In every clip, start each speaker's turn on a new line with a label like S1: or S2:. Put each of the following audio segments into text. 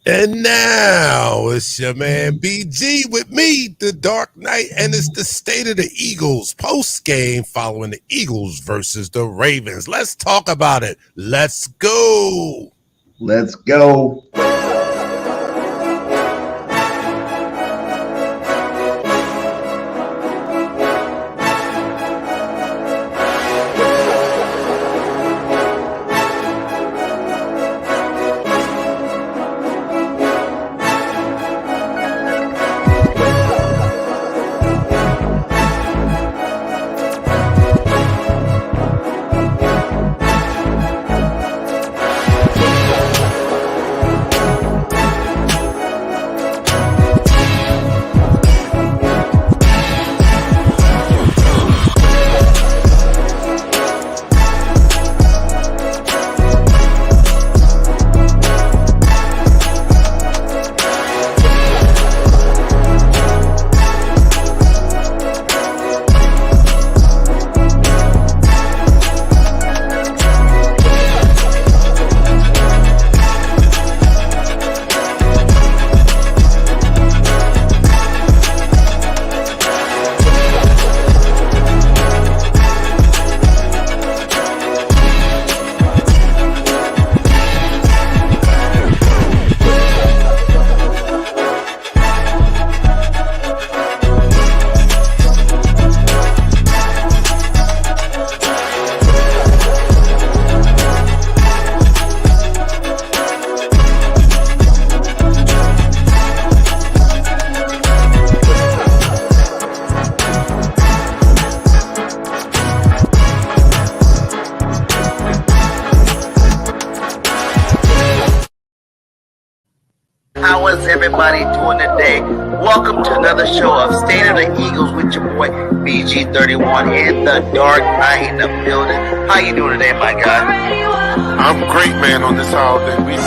S1: And now it's your man BG with me, the Dark Knight, and it's the State of the Eagles post game following the Eagles versus the Ravens. Let's talk about it. Let's go.
S2: Let's go.
S3: How is everybody doing today? Welcome to another show of State of the Eagles with your boy BG31 and the Dark Knight in the building. How you doing today, my guy?
S4: I'm great, man, on this holiday week.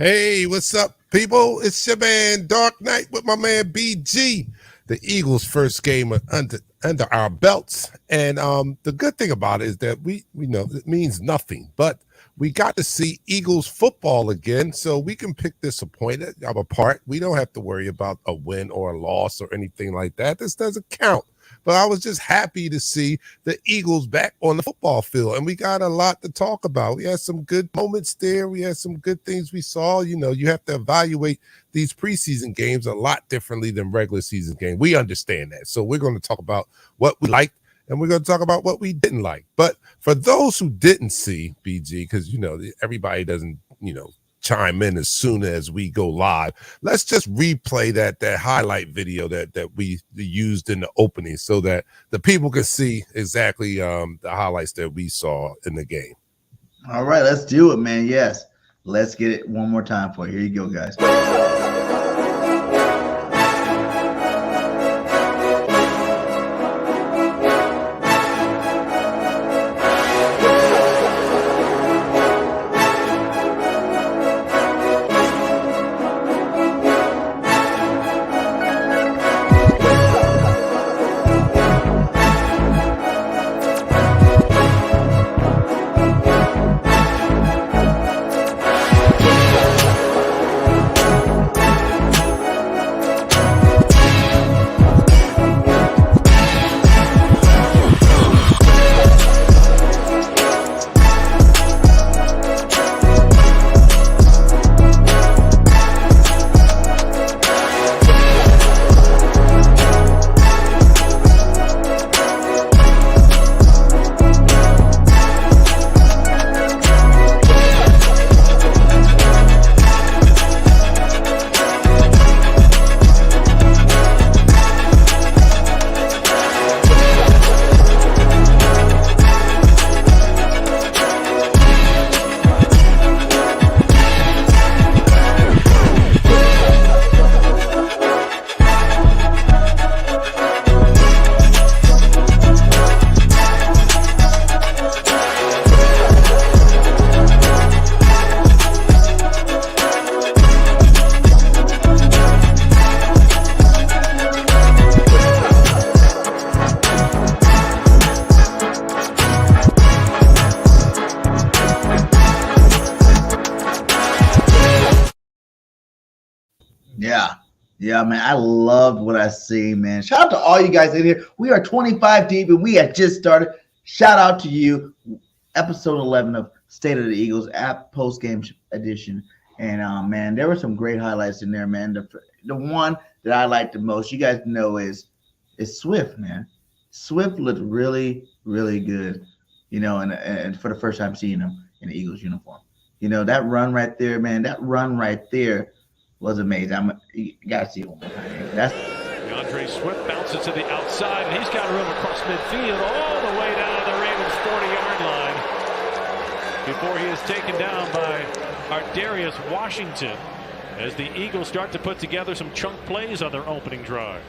S1: Hey, what's up, people? It's your man Dark Knight with my man BG. The Eagles' first game under our belts, and the good thing about it is that we know it means nothing, but we got to see Eagles football again, so we can pick this apart. We don't have to worry about a win or a loss or anything like that. This doesn't count. But I was just happy to see the Eagles back on the football field, and we got a lot to talk about. We had some good moments there. We had some good things we saw. You know, you have to evaluate these preseason games a lot differently than regular season games. We understand that. So we're going to talk about what we liked, and we're going to talk about what we didn't like. But for those who didn't see BG, because, you know, everybody doesn't, chime in as soon as we go live. Let's just replay that highlight video that we used in the opening so that the people can see exactly the highlights that we saw in the game.
S2: All right, let's do it, man. Yes. Let's get it one more time for you. Here you go, guys. Yeah, man, I loved what I see, man. Shout out to all you guys in here. We are 25 deep, and we have just started. Shout out to you. Episode 11 of State of the Eagles app post-game edition. And, man, there were some great highlights in there, man. The one that I liked the most, you guys know, is Swift, man. Swift looked really, really good, you know, and for the first time seeing him in the Eagles uniform. You know, that run right there, man, was amazing. You gotta see it one more time. That's
S5: Andreswift bounces to the outside, and he's got room across midfield all the way down to the Ravens' 40-yard line before he is taken down by Ardarius Washington as the Eagles start to put together some chunk plays on their opening drive.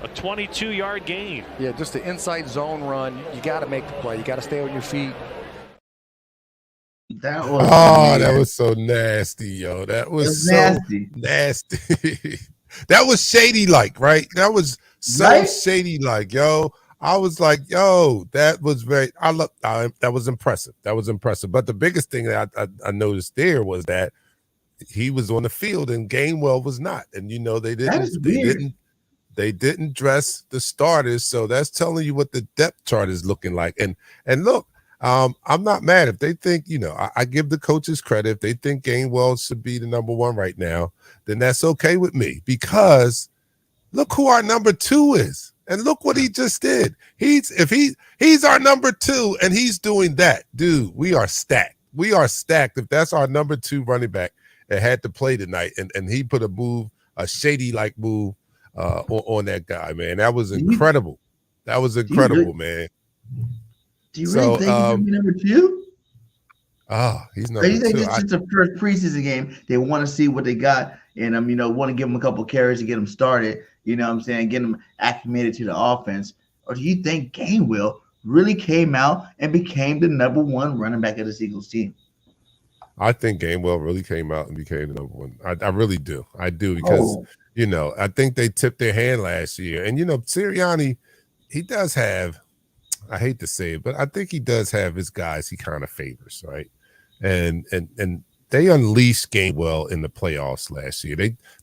S5: A 22-yard gain.
S6: Yeah, just the inside zone run. You got to make the play. You got to stay on your feet.
S2: That was
S1: that was so nasty, yo. That was so nasty. That was shady like, right? That was so shady like, yo. I was like, yo, that was that was impressive. That was impressive. But the biggest thing that I noticed there was that he was on the field and Gainwell was not. And you know, they didn't dress the starters. So that's telling you what the depth chart is looking like. And look, I'm not mad if they think, you know, I give the coaches credit. If they think Gainwell should be the number one right now, then that's okay with me, because look who our number 2 is. And look what he just did. He's our number 2 and he's doing that. Dude, we are stacked. We are stacked. If that's our number 2 running back that had to play tonight and he put a shady like move on that guy, man. That was incredible. That was incredible, man.
S2: Do you really think he's going to be number 2?
S1: He's number 2.
S2: You think it's just the first preseason game? They want to see what they got, and you know, want to give him a couple carries to get him started. You know what I'm saying? Get him acclimated to the offense. Or do you think Gainwell really came out and became the number 1 running back of the Eagles team?
S1: I think Gainwell really came out and became the number 1. I really do. I do, because you know, I think they tipped their hand last year, and you know, Sirianni, he does have, I hate to say it, but I think he does have his guys he kind of favors, right? And they unleashed Gainwell in the playoffs last year.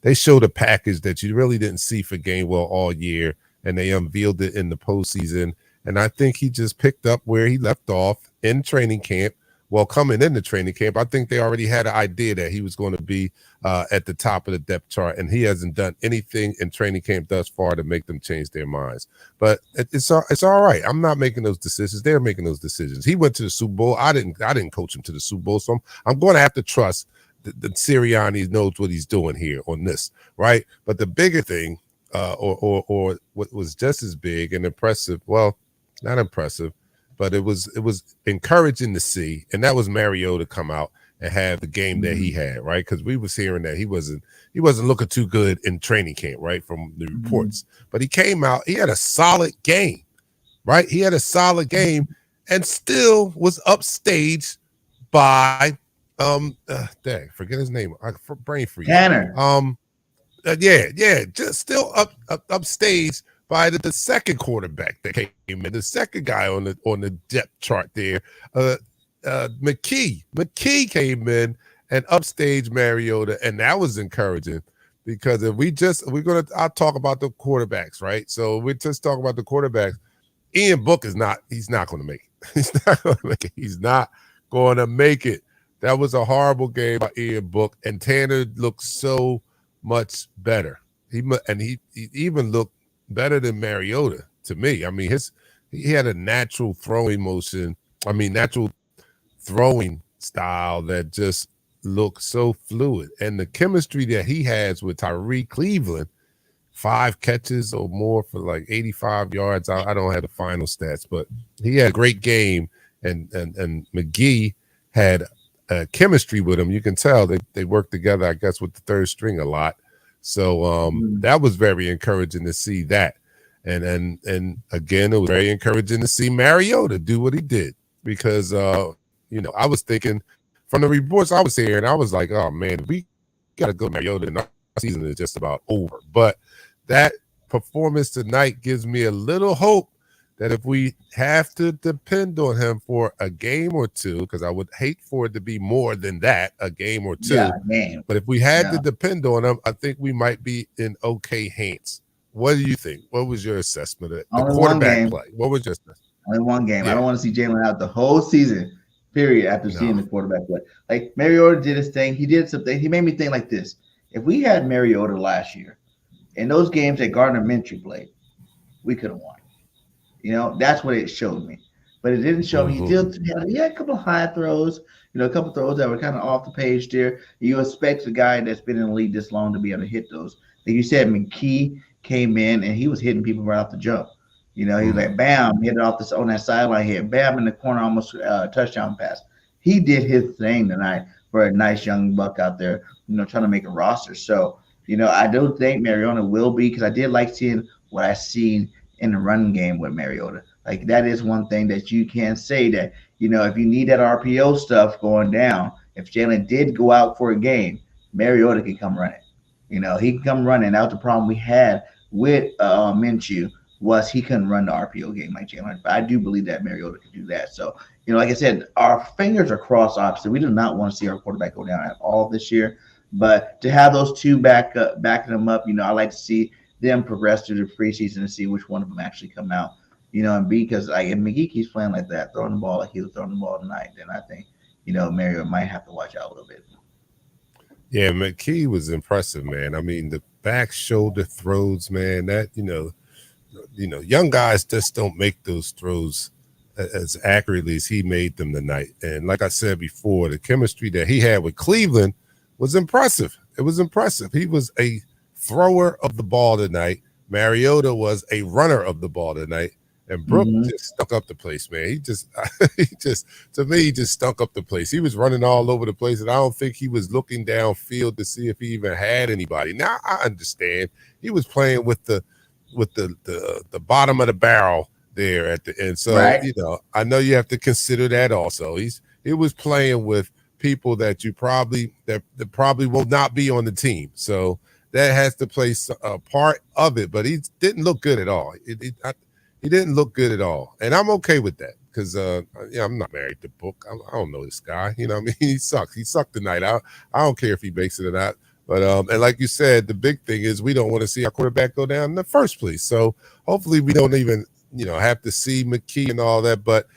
S1: They showed a package that you really didn't see for Gainwell all year, and they unveiled it in the postseason. And I think he just picked up where he left off in training camp. Well, coming into training camp, I think they already had an idea that he was going to be at the top of the depth chart, and he hasn't done anything in training camp thus far to make them change their minds. But it's all right. I'm not making those decisions. They're making those decisions. He went to the Super Bowl. I didn't coach him to the Super Bowl, so I'm going to have to trust that Sirianni knows what he's doing here on this, right? But the bigger thing, or what was just as big and impressive, well, not impressive, but it was encouraging to see, and that was Mariota come out and have the game that he had, right? Because we was hearing that he wasn't looking too good in training camp, right, from the reports. But he came out, he had a solid game, right? He had a solid game and still was upstaged by dang, forget his name. Brain freeze.
S2: Tanner.
S1: Just still upstaged by the second quarterback that came in, the second guy on the depth chart there. McKee came in and upstaged Mariota, and that was encouraging because I'll talk about the quarterbacks, right? So we're just talking about the quarterbacks. Ian Book he's not going to make it. He's not going to make it. That was a horrible game by Ian Book, and Tanner looked so much better. He even looked better than Mariota to me. I mean, he had a natural throwing style that just looked so fluid. And the chemistry that he has with Tyree Cleveland, 5 catches or more for like 85 yards. I don't have the final stats, but he had a great game. And McGee had chemistry with him. You can tell they worked together, I guess, with the third string a lot. So that was very encouraging to see that. And again, it was very encouraging to see Mariota do what he did because, I was thinking from the reports I was hearing, I was like, oh, man, we got to go Mariota and our season is just about over. But that performance tonight gives me a little hope that if we have to depend on him for a game or two, because I would hate for it to be more than that, a game or two. But if we had to depend on him, I think we might be in okay hands. What do you think? What was your assessment of the quarterback play? What was your assessment?
S2: Only one game. Yeah. I don't want to see Jalen out the whole season, period, after seeing the quarterback play. Like, Mariota did his thing. He did something. He made me think like this. If we had Mariota last year, in those games that Gardner Minshew played, we could have won. That's what it showed me. But it didn't show me. He had a couple of high throws, a couple throws that were kind of off the page there. You expect a guy that's been in the league this long to be able to hit those. Like you said, McKee came in and he was hitting people right off the jump. He was like, bam, hit it off on that sideline here, bam, in the corner, almost touchdown pass. He did his thing tonight for a nice young buck out there, trying to make a roster. So, I don't think Mariota will be, because I did like seeing what I seen in the run game with Mariota. Like, that is one thing that you can say that, if you need that RPO stuff going down, if Jalen did go out for a game, Mariota can come running. He can come running. That was the problem we had with Minshew, was he couldn't run the RPO game like Jalen. But I do believe that Mariota can do that. So, like I said, our fingers are crossed opposite. We do not want to see our quarterback go down at all this year. But to have those two backing them up, I like to see them progress through the preseason and see which one of them actually come out. And because if McGee keeps playing like that, throwing the ball like he was throwing the ball tonight, then I think, Mariota might have to watch out a little bit.
S1: Yeah, McKee was impressive, man. I mean, the back shoulder throws, man, that, young guys just don't make those throws as accurately as he made them tonight. And like I said before, the chemistry that he had with Cleveland was impressive. It was impressive. He was a thrower of the ball tonight. Mariota was a runner of the ball tonight. And Brooke just stunk up the place, man. He just stunk up the place. He was running all over the place, and I don't think he was looking downfield to see if he even had anybody. Now I understand he was playing with the bottom of the barrel there at the end. So I know you have to consider that also. He was playing with people that that probably will not be on the team. So that has to play a part of it. But he didn't look good at all. He didn't look good at all, and I'm okay with that because I'm not married to Book. I don't know this guy. What I mean? He sucked. He sucked tonight. I don't care if he makes it or not. But and like you said, the big thing is we don't want to see our quarterback go down in the first place. So hopefully we don't even have to see McKee and all that. But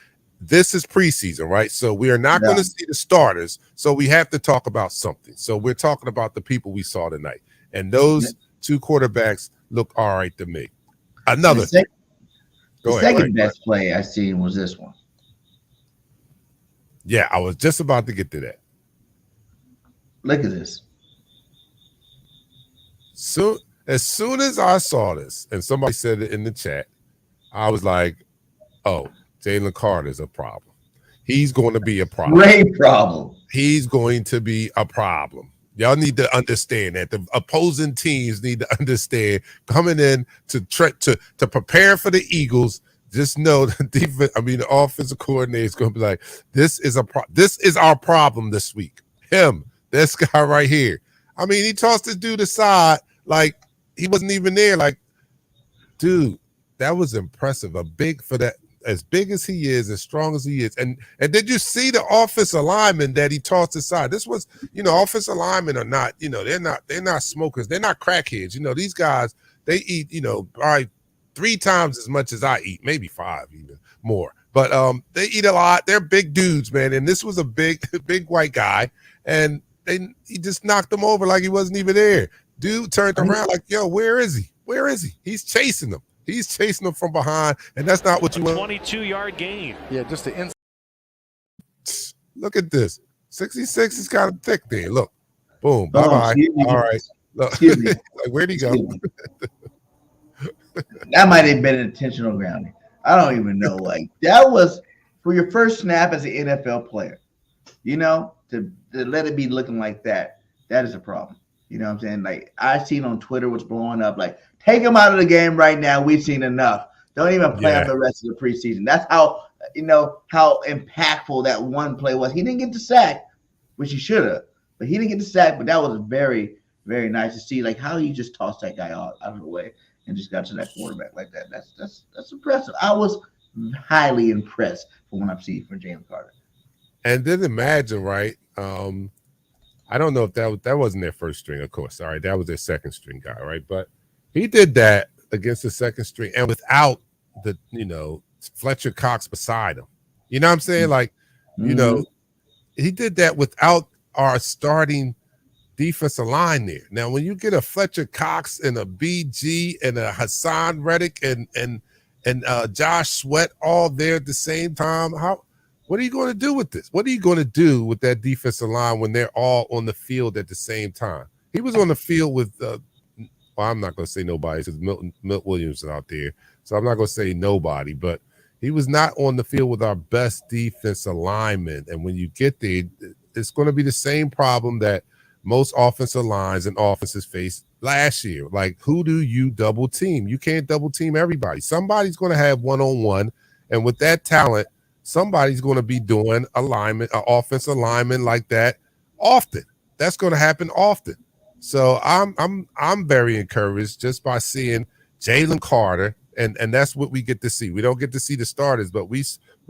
S1: this is preseason, right? So we are not going to see the starters. So we have to talk about something. So we're talking about the people we saw tonight, and those two quarterbacks look all right to me. Another thing.
S2: The second best play I seen was this one.
S1: Yeah, I was just about to get to that.
S2: Look at this.
S1: So as soon as I saw this, and somebody said it in the chat, I was like, oh, Jalen Carter's a problem. he's going to be a problem.
S2: Great problem.
S1: He's going to be a problem. Y'all need to understand that the opposing teams need to understand coming in to prepare for the Eagles. Just know the offensive coordinator is going to be like, this is our problem this week. Him, this guy right here. I mean, he tossed this dude aside like he wasn't even there. Like, dude, that was impressive. As big as he is, as strong as he is. And did you see the offensive lineman that he tossed aside? This was, offensive linemen are not, they're not smokers. They're not crackheads. These guys, they eat, probably 3 times as much as I eat, maybe 5 even more. But they eat a lot. They're big dudes, man. And this was a big white guy. And he just knocked him over like he wasn't even there. Dude turned around like, yo, where is he? Where is he? He's chasing him. He's chasing them from behind, and that's not what you want.
S5: 22-yard gain.
S6: Yeah, just the inside.
S1: Look at this. 66 is kind of thick there. Look. Boom. Bye-bye. All right. Look. Like, where'd he go?
S2: That might have been intentional grounding. I don't even know. Like, that was for your first snap as an NFL player. To let it be looking like that is a problem. You know what I'm saying? Like, I seen on Twitter what's blowing up. Like, take him out of the game right now. We've seen enough. Don't even play him the rest of the preseason. That's how impactful that one play was. He didn't get the sack, which he should have, but he didn't get the sack. But that was very, very nice to see. Like, how he just tossed that guy out of the way and just got to that quarterback like that. That's impressive. I was highly impressed from what I've seen from Jalen Carter.
S1: And then imagine, right? I don't know if that wasn't their first string, of course. All right, that was their second string guy, right? But he did that against the second string and without the, Fletcher Cox beside him. You know what I'm saying? Like, he did that without our starting defensive line there. Now, when you get a Fletcher Cox and a BG and a Hassan Reddick and Josh Sweat all there at the same time, what are you going to do with this? What are you going to do with that defensive line when they're all on the field at the same time? He was on the field with, I'm not going to say nobody because Milt Williams is out there, so I'm not going to say nobody, but he was not on the field with our best defensive lineman. And when you get there, it's going to be the same problem that most offensive lines and offenses faced last year. Like, who do you double team? You can't double team everybody. Somebody's going to have one-on-one, and with that talent, somebody's going to be doing an offensive lineman like that often. That's going to happen often. So I'm very encouraged just by seeing Jalen Carter, and that's what we get to see. We don't get to see the starters, but we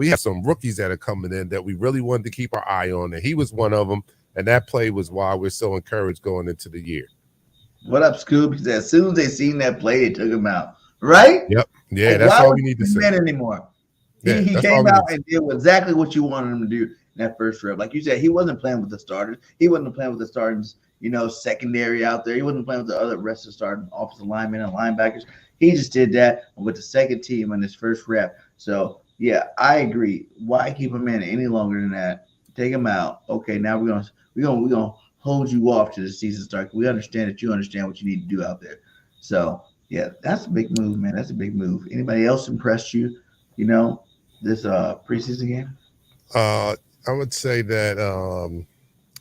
S1: have some rookies that are coming in that we really wanted to keep our eye on, and he was one of them. And that play was why we're so encouraged going into the year.
S2: What up, Scoob? Because as soon as they seen that play, they took him out. Right?
S1: Yep. Yeah,
S2: like,
S1: that's all we need to say.
S2: Anymore.
S1: Yeah,
S2: he came out and did exactly what you wanted him to do in that first rep. Like you said, he wasn't playing with the starters. He wasn't playing with the starters, secondary out there. He wasn't playing with the other rest of the starting offensive linemen and linebackers. He just did that with the second team on his first rep. So, yeah, I agree. Why keep him in any longer than that? Take him out. Okay, now we're gonna hold you off to the season start. We understand that you understand what you need to do out there. So, yeah, that's a big move, man. That's a big move. Anybody else impressed you, this preseason game?
S1: I would say that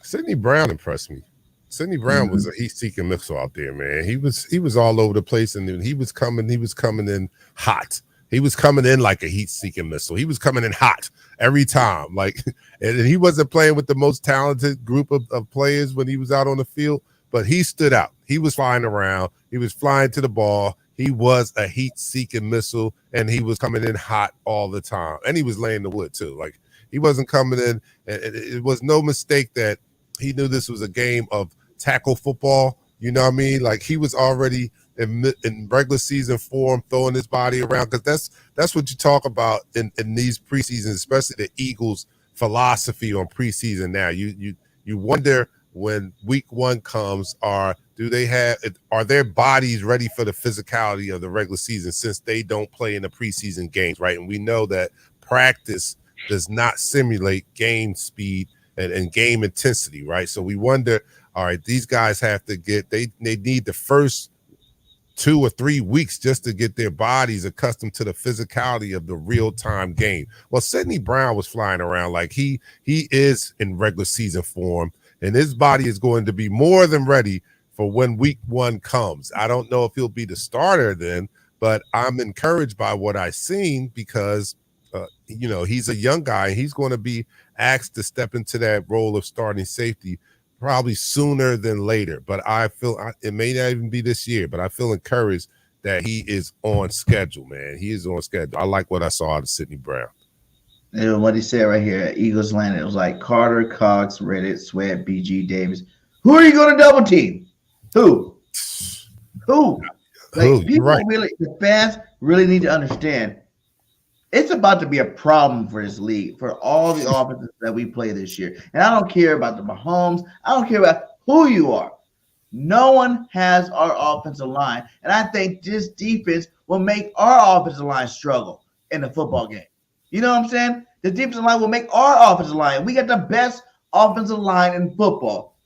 S1: Sidney Brown impressed me. Sidney Brown was a heat-seeking missile out there, man. He was all over the place, and he was coming in hot. He was coming in like a heat-seeking missile. He was coming in hot every time. Like, and he wasn't playing with the most talented group of players when he was out on the field, but he stood out. He was flying around. He was flying to the ball. He was a heat-seeking missile, and he was coming in hot all the time. And he was laying the wood, too. Like, he wasn't coming in. It was no mistake that he knew this was a game of tackle football. You know what I mean? Like, he was already in regular season form, throwing his body around, because that's what you talk about in these preseasons, especially the Eagles' philosophy on preseason. Now, you wonder when week one comes, are their bodies ready for the physicality of the regular season, since they don't play in the preseason games, right? And we know that practice does not simulate game speed and game intensity, right? So we wonder, all right, these guys have to they need the first 2 or 3 weeks just to get their bodies accustomed to the physicality of the real-time game. Well, Sidney Brown was flying around like he is in regular season form, and his body is going to be more than ready for when week 1 comes. I don't know if he'll be the starter then, but I'm encouraged by what I've seen because, he's a young guy. And he's going to be asked to step into that role of starting safety probably sooner than later. But I feel it may not even be this year, but I feel encouraged that he is on schedule, man. He is on schedule. I like what I saw out of Sidney Brown.
S2: And what he said right here at Eagles Land, it was like Carter, Cox, Reddit, Sweat, BG, Davis. Who are you going to double team? Who? Like, people really, the fans really need to understand it's about to be a problem for this league, for all the offenses that we play this year. And I don't care about the Mahomes. I don't care about who you are. No one has our offensive line. And I think this defense will make our offensive line struggle in the football game. You know what I'm saying? The defensive line will make our offensive line. We got the best offensive line in football.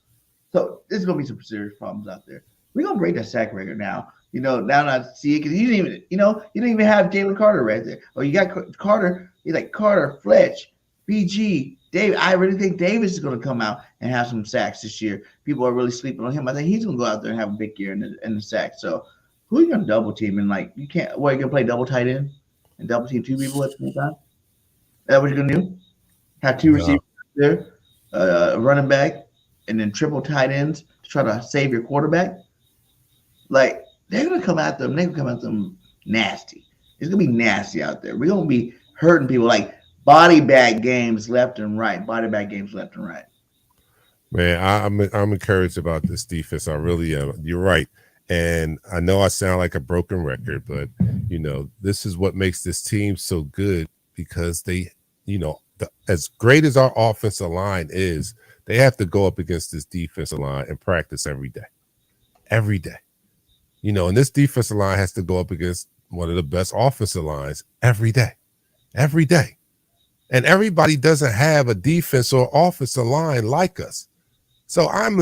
S2: So there's going to be some serious problems out there. We're going to break that sack record now. Now I see it because you didn't even have Jalen Carter right there. Oh, you got Carter. You're like Carter, Fletch, BG, David. I really think Davis is going to come out and have some sacks this year. People are really sleeping on him. I think he's going to go out there and have a big year in the sack. So who are you going to double team? And you can't. What, you're going to play double tight end and double team 2 people at the same time? Is that what you're going to do? Have 2 receivers there, running back, and then triple tight ends to try to save your quarterback? They're going to come at them. They're going to come at them nasty. It's going to be nasty out there. We're going to be hurting people like body bag games left and right.
S1: Man, I'm encouraged about this defense. I really am. You're right. And I know I sound like a broken record, but, this is what makes this team so good because they, as great as our offensive line is, they have to go up against this defensive line and practice every day. Every day. And this defensive line has to go up against one of the best offensive lines every day. And everybody doesn't have a defense or offensive line like us. So I'm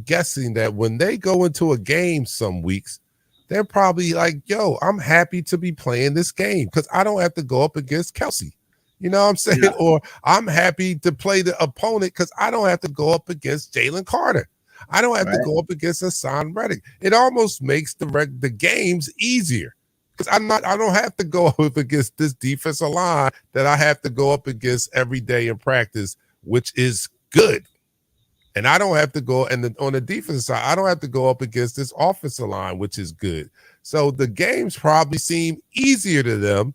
S1: guessing that when they go into a game some weeks, they're probably like, yo, I'm happy to be playing this game because I don't have to go up against Kelsey. You know what I'm saying? Yeah. Or I'm happy to play the opponent because I don't have to go up against Jalen Carter. I don't have to go up against Hassan Reddick. It almost makes the games easier because I don't have to go up against this defensive line that I have to go up against every day in practice, which is good. And I don't have to go, and on the defensive side, I don't have to go up against this offensive line, which is good. So the games probably seem easier to them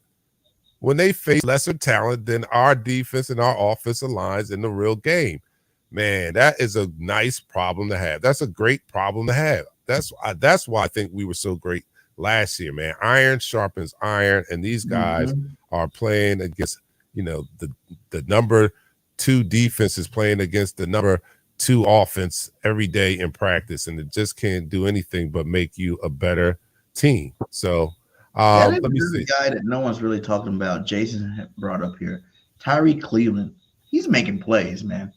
S1: when they face lesser talent than our defense and our offensive lines in the real game. Man, that is a nice problem to have. That's a great problem to have. That's why I think we were so great last year, man. Iron sharpens iron, and these guys are playing against, the number 2 defense is playing against the number 2 offense every day in practice, and it just can't do anything but make you a better team. So let me see.
S2: The guy that no one's really talking about, Jason brought up here, Tyree Cleveland. He's making plays, man.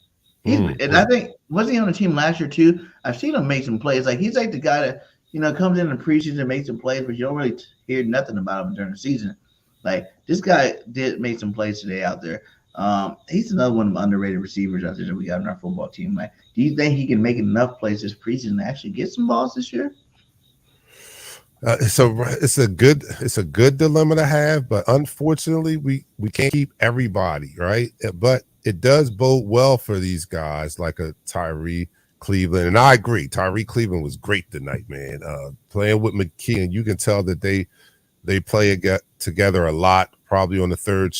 S2: And I think, was he on the team last year too? I've seen him make some plays. He's like the guy that, comes in the preseason and makes some plays, but you don't really hear nothing about him during the season. This guy did make some plays today out there. He's another one of the underrated receivers out there that we got in our football team. Do you think he can make enough plays this preseason to actually get some balls this year?
S1: So it's a good dilemma to have, but unfortunately we can't keep everybody, right? But it does bode well for these guys like a Tyree Cleveland. And I agree, Tyree Cleveland was great tonight, man. Playing with McKee, and you can tell that they play together a lot, probably on the third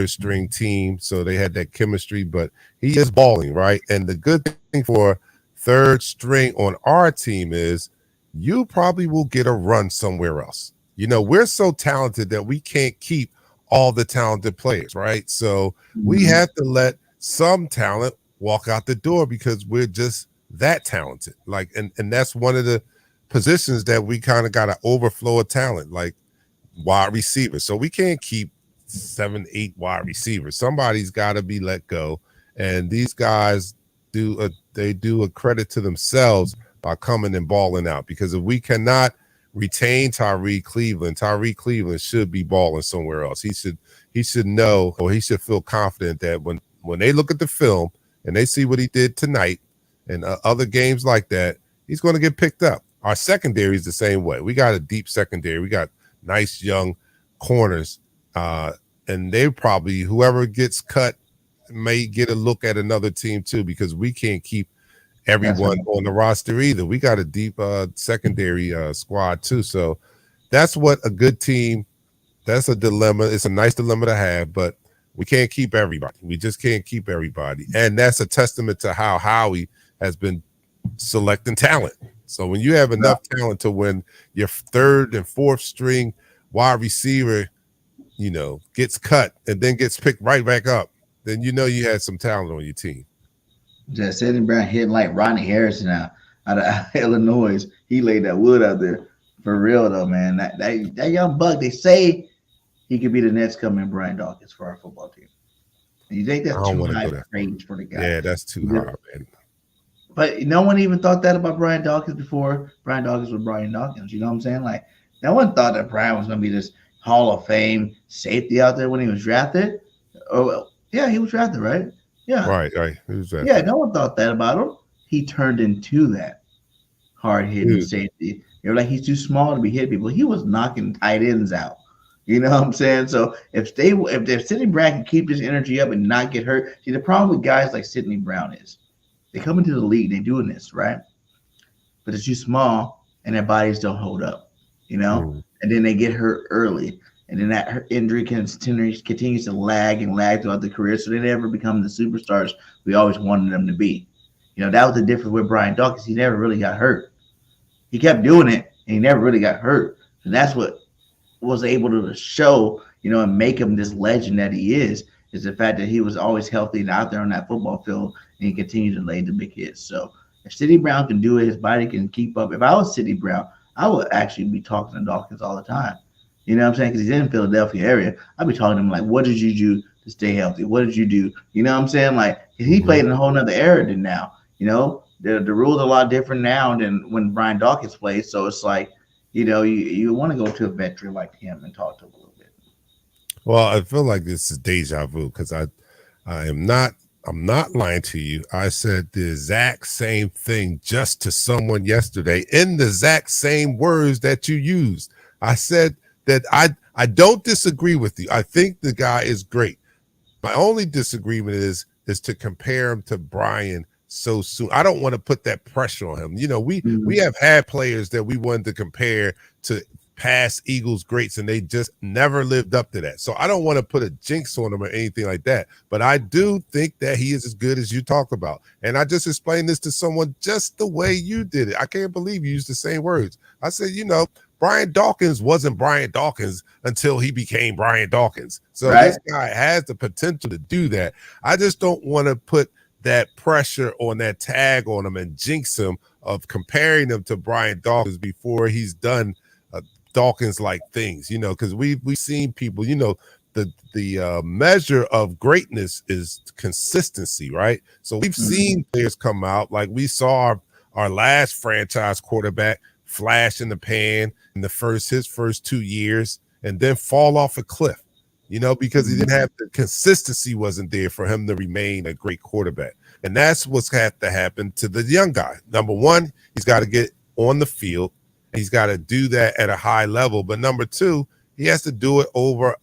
S1: string team. So they had that chemistry, but he is balling, right? And the good thing for third string on our team is you probably will get a run somewhere else. We're so talented that we can't keep all the talented players, right? So we have to let some talent walk out the door because we're just that talented. And that's one of the positions that we kind of got an overflow of talent, like wide receivers. So we can't keep 7, 8 wide receivers. Somebody's got to be let go. And these guys do a credit to themselves by coming and balling out. Because if we cannot retain Tyreek Cleveland should be balling somewhere else. He should know, or he should feel confident that when they look at the film and they see what he did tonight and other games like that, he's going to get picked up. Our secondary is the same way. We got a deep secondary. We got nice young corners, and they probably, whoever gets cut may get a look at another team too, because we can't keep everyone on the roster either. We got a deep secondary squad too. So that's what a good team, that's a dilemma. It's a nice dilemma to have, but we can't keep everybody. We just can't keep everybody. And that's a testament to how Howie has been selecting talent. So when you have enough talent to win, your third and fourth string wide receiver, gets cut and then gets picked right back up, then you had some talent on your team.
S2: Just Sidney Brown hitting like Ronnie Harrison out of Illinois. He laid that wood out there. For real though, man. That young buck, they say he could be the next coming Brian Dawkins for our football team. And you think that's too high praise for the guy? Yeah,
S1: that's too high, man.
S2: But no one even thought that about Brian Dawkins before Brian Dawkins was Brian Dawkins. You know what I'm saying? Like, no one thought that Brian was going to be this Hall of Fame safety out there when he was drafted. Oh, yeah, he was drafted, right? Yeah.
S1: Right. He was drafted.
S2: Yeah, no one thought that about him. He turned into that hard-hitting safety. They were like, he's too small to be hitting people. He was knocking tight ends out. You know what I'm saying? So if Sidney Brown can keep this energy up and not get hurt, see, the problem with guys like Sidney Brown is they come into the league, they're doing this, right? But it's too small and their bodies don't hold up, and then they get hurt early. And then that injury continues to lag throughout the career. So they never become the superstars we always wanted them to be. That was the difference with Brian Dawkins. He never really got hurt. He kept doing it and he never really got hurt. And that's what was able to show, and make him this legend that he is the fact that he was always healthy and out there on that football field. And he continued to lay the big hits. So if Sidney Brown can do it, his body can keep up. If I was Sidney Brown, I would actually be talking to Dawkins all the time. You know what I'm saying? Because he's in the Philadelphia area. I'd be talking to him like, what did you do to stay healthy? What did you do? You know what I'm saying? Like, he played in a whole nother era than now. The rules are a lot different now than when Brian Dawkins played. So it's like, you want to go to a veteran like him and talk to him a little bit.
S1: Well, I feel like this is deja vu because I'm not lying to you. I said the exact same thing just to someone yesterday in the exact same words that you used. I said that I don't disagree with you. I think the guy is great. My only disagreement is to compare him to Brian so soon. I don't want to put that pressure on him. We have had players that we wanted to compare to past Eagles greats, and they just never lived up to that. So I don't want to put a jinx on him or anything like that. But I do think that he is as good as you talk about. And I just explained this to someone just the way you did it. I can't believe you used the same words. I said, Brian Dawkins wasn't Brian Dawkins until he became Brian Dawkins. So This guy has the potential to do that. I just don't want to put that pressure on that tag on him and jinx him of comparing him to Brian Dawkins before he's done Dawkins-like things, because we've seen people, the measure of greatness is consistency, right? So we've seen players come out, like we saw our last franchise quarterback flash in the pan in his first 2 years and then fall off a cliff, because he didn't have the consistency wasn't there for him to remain a great quarterback. And that's what's had to happen to the young guy. Number one, he's got to get on the field. He's got to do that at a high level. But number two, he has to do it over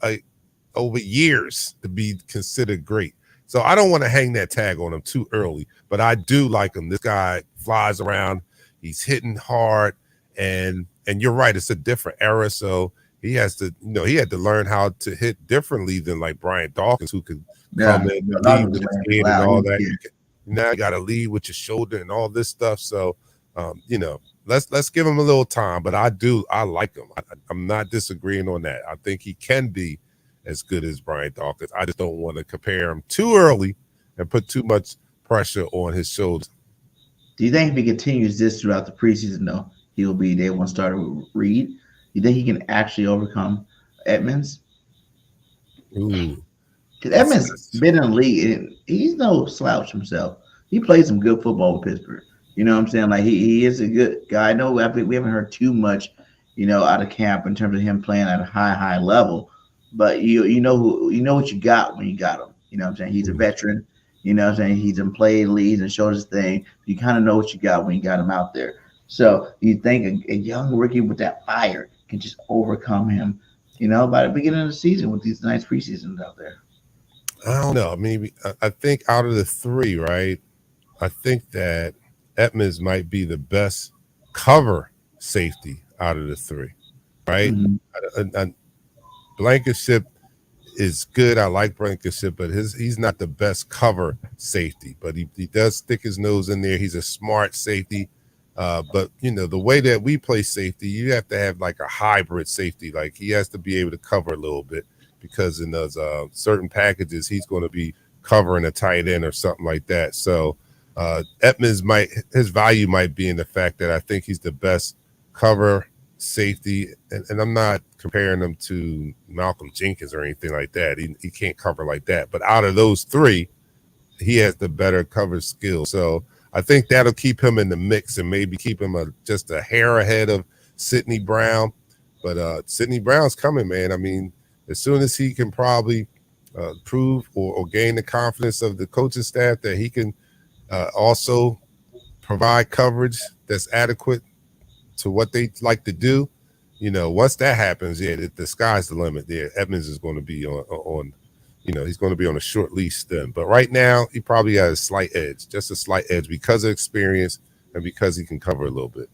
S1: years to be considered great. So I don't want to hang that tag on him too early, but I do like him. This guy flies around. He's hitting hard. And you're right, it's a different era. So he has to, he had to learn how to hit differently than like Brian Dawkins, who could come in and lead with his head and all that. Now you got to lead with your shoulder and all this stuff. So, let's give him a little time. But I like him. I'm not disagreeing on that. I think he can be as good as Brian Dawkins. I just don't want to compare him too early and put too much pressure on his shoulders.
S2: Do you think if he continues this throughout the preseason, though, he'll be day one starter with Reed? You think he can actually overcome Edmonds?
S1: Ooh.
S2: Because Edmonds been in the league, and he's no slouch himself. He played some good football with Pittsburgh. You know what I'm saying? Like he is a good guy. I know we haven't heard too much, out of camp in terms of him playing at a high level. But you know what you got when you got him. You know what I'm saying? He's a veteran. You know what I'm saying? He's in played leads and showed his thing. You kind of know what you got when you got him out there. So you think a young rookie with that fire can just overcome him, by the beginning of the season with these nice preseasons out there.
S1: I don't know. Maybe I think out of the three, right? I think that Edmonds might be the best cover safety out of the three, right?
S2: Mm-hmm.
S1: Blankenship is good. I like Blankenship, but he's not the best cover safety. But he does stick his nose in there. He's a smart safety. But the way that we play safety, you have to have like a hybrid safety. Like he has to be able to cover a little bit because in those certain packages, he's going to be covering a tight end or something like that. So Edmonds his value might be in the fact that I think he's the best cover safety, and I'm not comparing him to Malcolm Jenkins or anything like that. He can't cover like that. But out of those three, he has the better cover skill. So I think that'll keep him in the mix and maybe keep him just a hair ahead of Sidney Brown. But Sidney Brown's coming, man. I mean, as soon as he can probably prove or gain the confidence of the coaching staff that he can also provide coverage that's adequate to what they like to do, once that happens, the sky's the limit. Yeah, Edmonds is going to be on he's going to be on a short leash then. But right now, he probably has a slight edge, just a slight edge because of experience and because he can cover a little bit.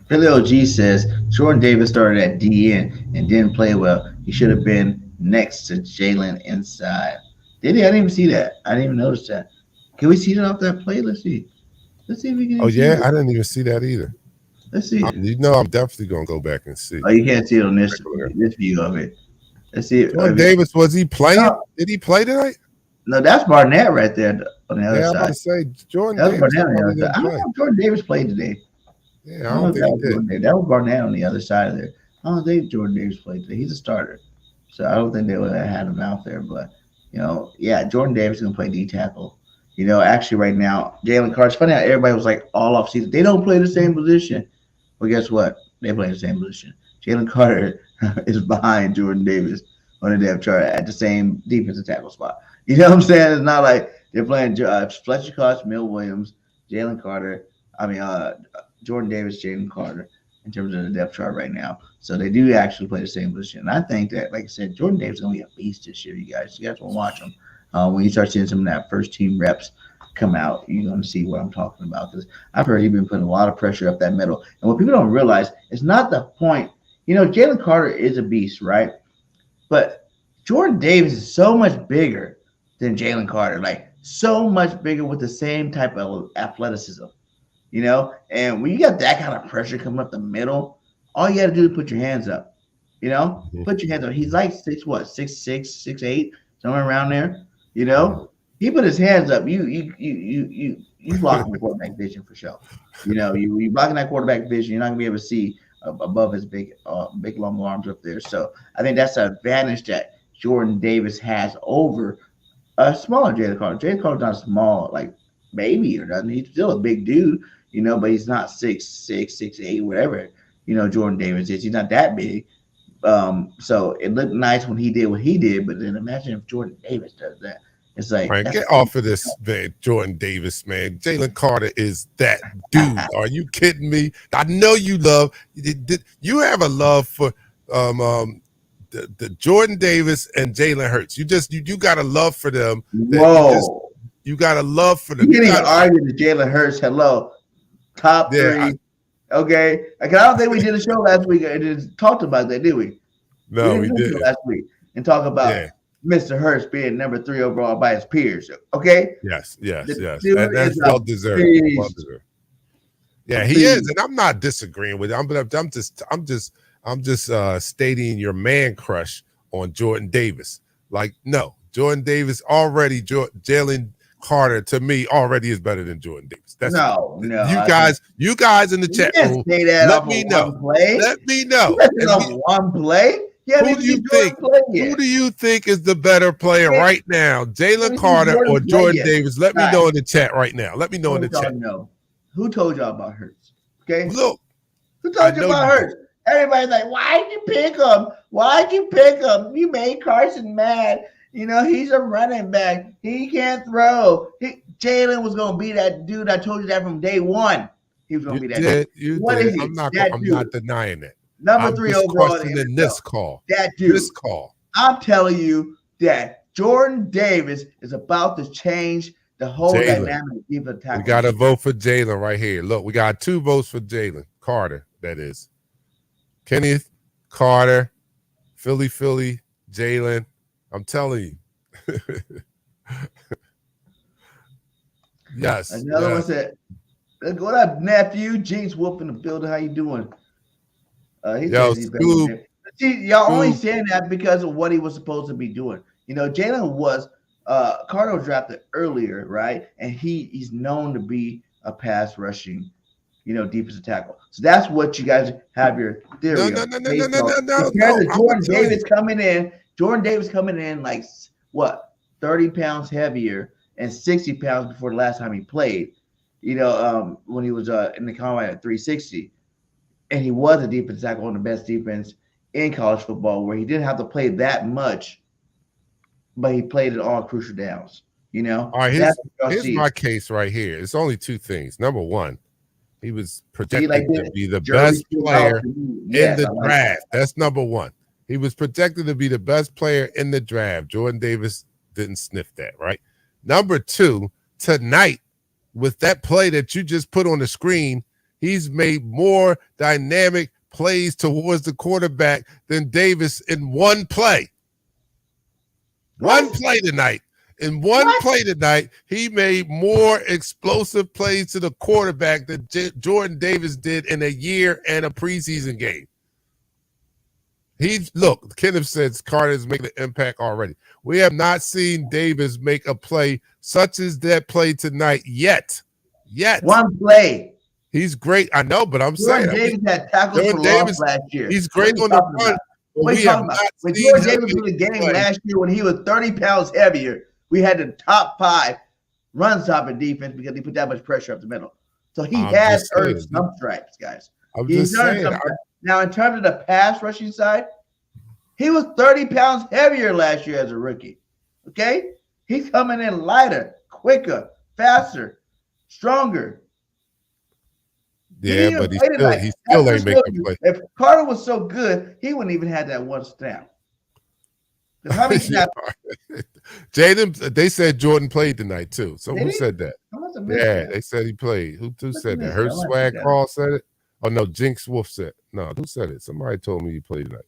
S2: Philly OG says Jordan Davis started at DN and didn't play well. He should have been next to Jalen inside. Did he? I didn't even see that. I didn't even notice that. Can we see that off that play? Let's see. Let's see if we can.
S1: Oh, yeah? I didn't even see that either.
S2: Let's see.
S1: I'm definitely going to go back and see.
S2: Oh, you can't see it on this view of it. Let's see it.
S1: Jordan Davis, was he playing? No. Did he play tonight?
S2: No, that's Barnett right there on the other side.
S1: I was about to say, Jordan Davis.
S2: Barnett on the other side. I don't know if Jordan Davis played today.
S1: Yeah, I don't think he did.
S2: That was Barnett on the other side of there. I don't think Jordan Davis played today. He's a starter. So I don't think they would have had him out there. But, Jordan Davis is going to play D tackle. Actually right now, Jalen Carter, it's funny how everybody was like all off season. They don't play the same position. Well, guess what? They play the same position. Jalen Carter is behind Jordan Davis on the depth chart at the same defensive tackle spot. You know what I'm saying? It's not like they're playing Fletcher Cox, Mill Williams, Jalen Carter. Jordan Davis, Jalen Carter in terms of the depth chart right now. So they do actually play the same position. And I think that, like I said, Jordan Davis is going to be a beast this year, you guys. You guys will watch him. When you start seeing some of that first team reps come out, you're going to see what I'm talking about. Because I've heard he's been putting a lot of pressure up that middle. And what people don't realize is not the point. Jalen Carter is a beast, right? But Jordan Davis is so much bigger than Jalen Carter. Like, so much bigger with the same type of athleticism. And when you got that kind of pressure coming up the middle, all you got to do is put your hands up. Put your hands up. He's like 6'6", 6'8", somewhere around there. He put his hands up. You blocking the quarterback vision for sure. You blocking that quarterback vision. You're not gonna be able to see above his big long arms up there. So I think that's an advantage that Jordan Davis has over a smaller Jalen Carter. Jalen Carter's not small like baby or nothing. He's still a big dude, but he's not 6'6", 6'8", whatever. Jordan Davis is. He's not that big. So it looked nice when he did what he did, but then imagine if Jordan Davis does that. It's like,
S1: man, get off of this, man. Jordan Davis, man. Jalen Carter is that dude. Are you kidding me? I know you love. You have a love for the Jordan Davis and Jalen Hurts. You got a love for them.
S2: Whoa.
S1: You got a love for them.
S2: You can't even argue that Jalen Hurts. Hello, top three. Okay, I don't think we did a show last week and talked about that, did we?
S1: No, we didn't
S2: last week and talk about Mr. Hurts being number 3 overall by his peers. Okay.
S1: Yes. That's well deserved. Yeah, he is, and I'm not disagreeing with it. I'm just stating your man crush on Jordan Davis. Like, no, Jordan Davis already. Jalen Carter to me already is better than Jordan Davis. That's
S2: no.
S1: You guys in the chat room. Let me know. Let me know.
S2: One play. Yeah,
S1: who do you think is the better player right now, Jalen Carter or Jordan Davis? Let me know in the chat right now. Let me know in the chat.
S2: Who told y'all about Hurts? Okay.
S1: Look,
S2: Who told you about Hurts? Everybody's like, why'd you pick him? Why'd you pick him? You made Carson mad. You know, he's a running back. He can't throw. Jalen was going to be that dude. I told you that from day one. He was going to be that dude. What is he?
S1: I'm not denying it.
S2: Number 3 overall.
S1: Questioning this call.
S2: That dude.
S1: This call.
S2: I'm telling you that Jordan Davis is about to change the whole dynamic of defensive tackle.
S1: We got to vote for Jalen right here. Look, we got 2 votes for Jalen Carter, that is. Kenneth, Carter, Philly, Jalen. I'm telling you. Yes.
S2: Another one said, what up, nephew? Jinx Wolf in the building. How you doing? He says he's better. See, y'all only saying that because of what he was supposed to be doing. You know, Jalen was Carter was drafted earlier, right? And he's known to be a pass rushing, defensive tackle. So that's what you guys have your theory.
S1: No.
S2: Compared to Jordan Davis coming in. Jordan Davis coming in like what, 30 pounds heavier and 60 pounds before the last time he played. When he was in the combine at 360, and he was a defensive tackle on the best defense in college football, where he didn't have to play that much, but he played it all crucial downs. All right,
S1: here's my case right here. It's only 2 things. Number 1, he was projected to be the best player in the draft. That's number 1. He was projected to be the best player in the draft. Jordan Davis didn't sniff that, right? Number 2, tonight, with that play that you just put on the screen, he's made more dynamic plays towards the quarterback than Davis in one play. One play tonight. In one play tonight, he made more explosive plays to the quarterback than Jordan Davis did in a year and a preseason game. Look, Kenneth says Carter's making an impact already. We have not seen Davis make a play such as that play tonight yet.
S2: One play.
S1: He's great. I know, but I'm saying
S2: Davis had tackles for loss last year.
S1: He's great on the run.
S2: What are you talking about? When Jordan Davis was in the game last year when he was 30 pounds heavier, we had the top 5 run stopping defense because he put that much pressure up the middle. So he has earned some stripes, guys.
S1: I'm just saying.
S2: Now, in terms of the pass rushing side, he was 30 pounds heavier last year as a rookie. Okay? He's coming in lighter, quicker, faster, stronger.
S1: Yeah, but he still ain't making play.
S2: If Carter was so good, he wouldn't even have that one snap. How many snaps?
S1: Jaden, they said Jordan played tonight too. So who said that?
S2: Yeah,
S1: they said he played. Who said that? Her Swag Carl said it. Oh no, Jinx Wolf said. No, who said it? Somebody told me he played tonight.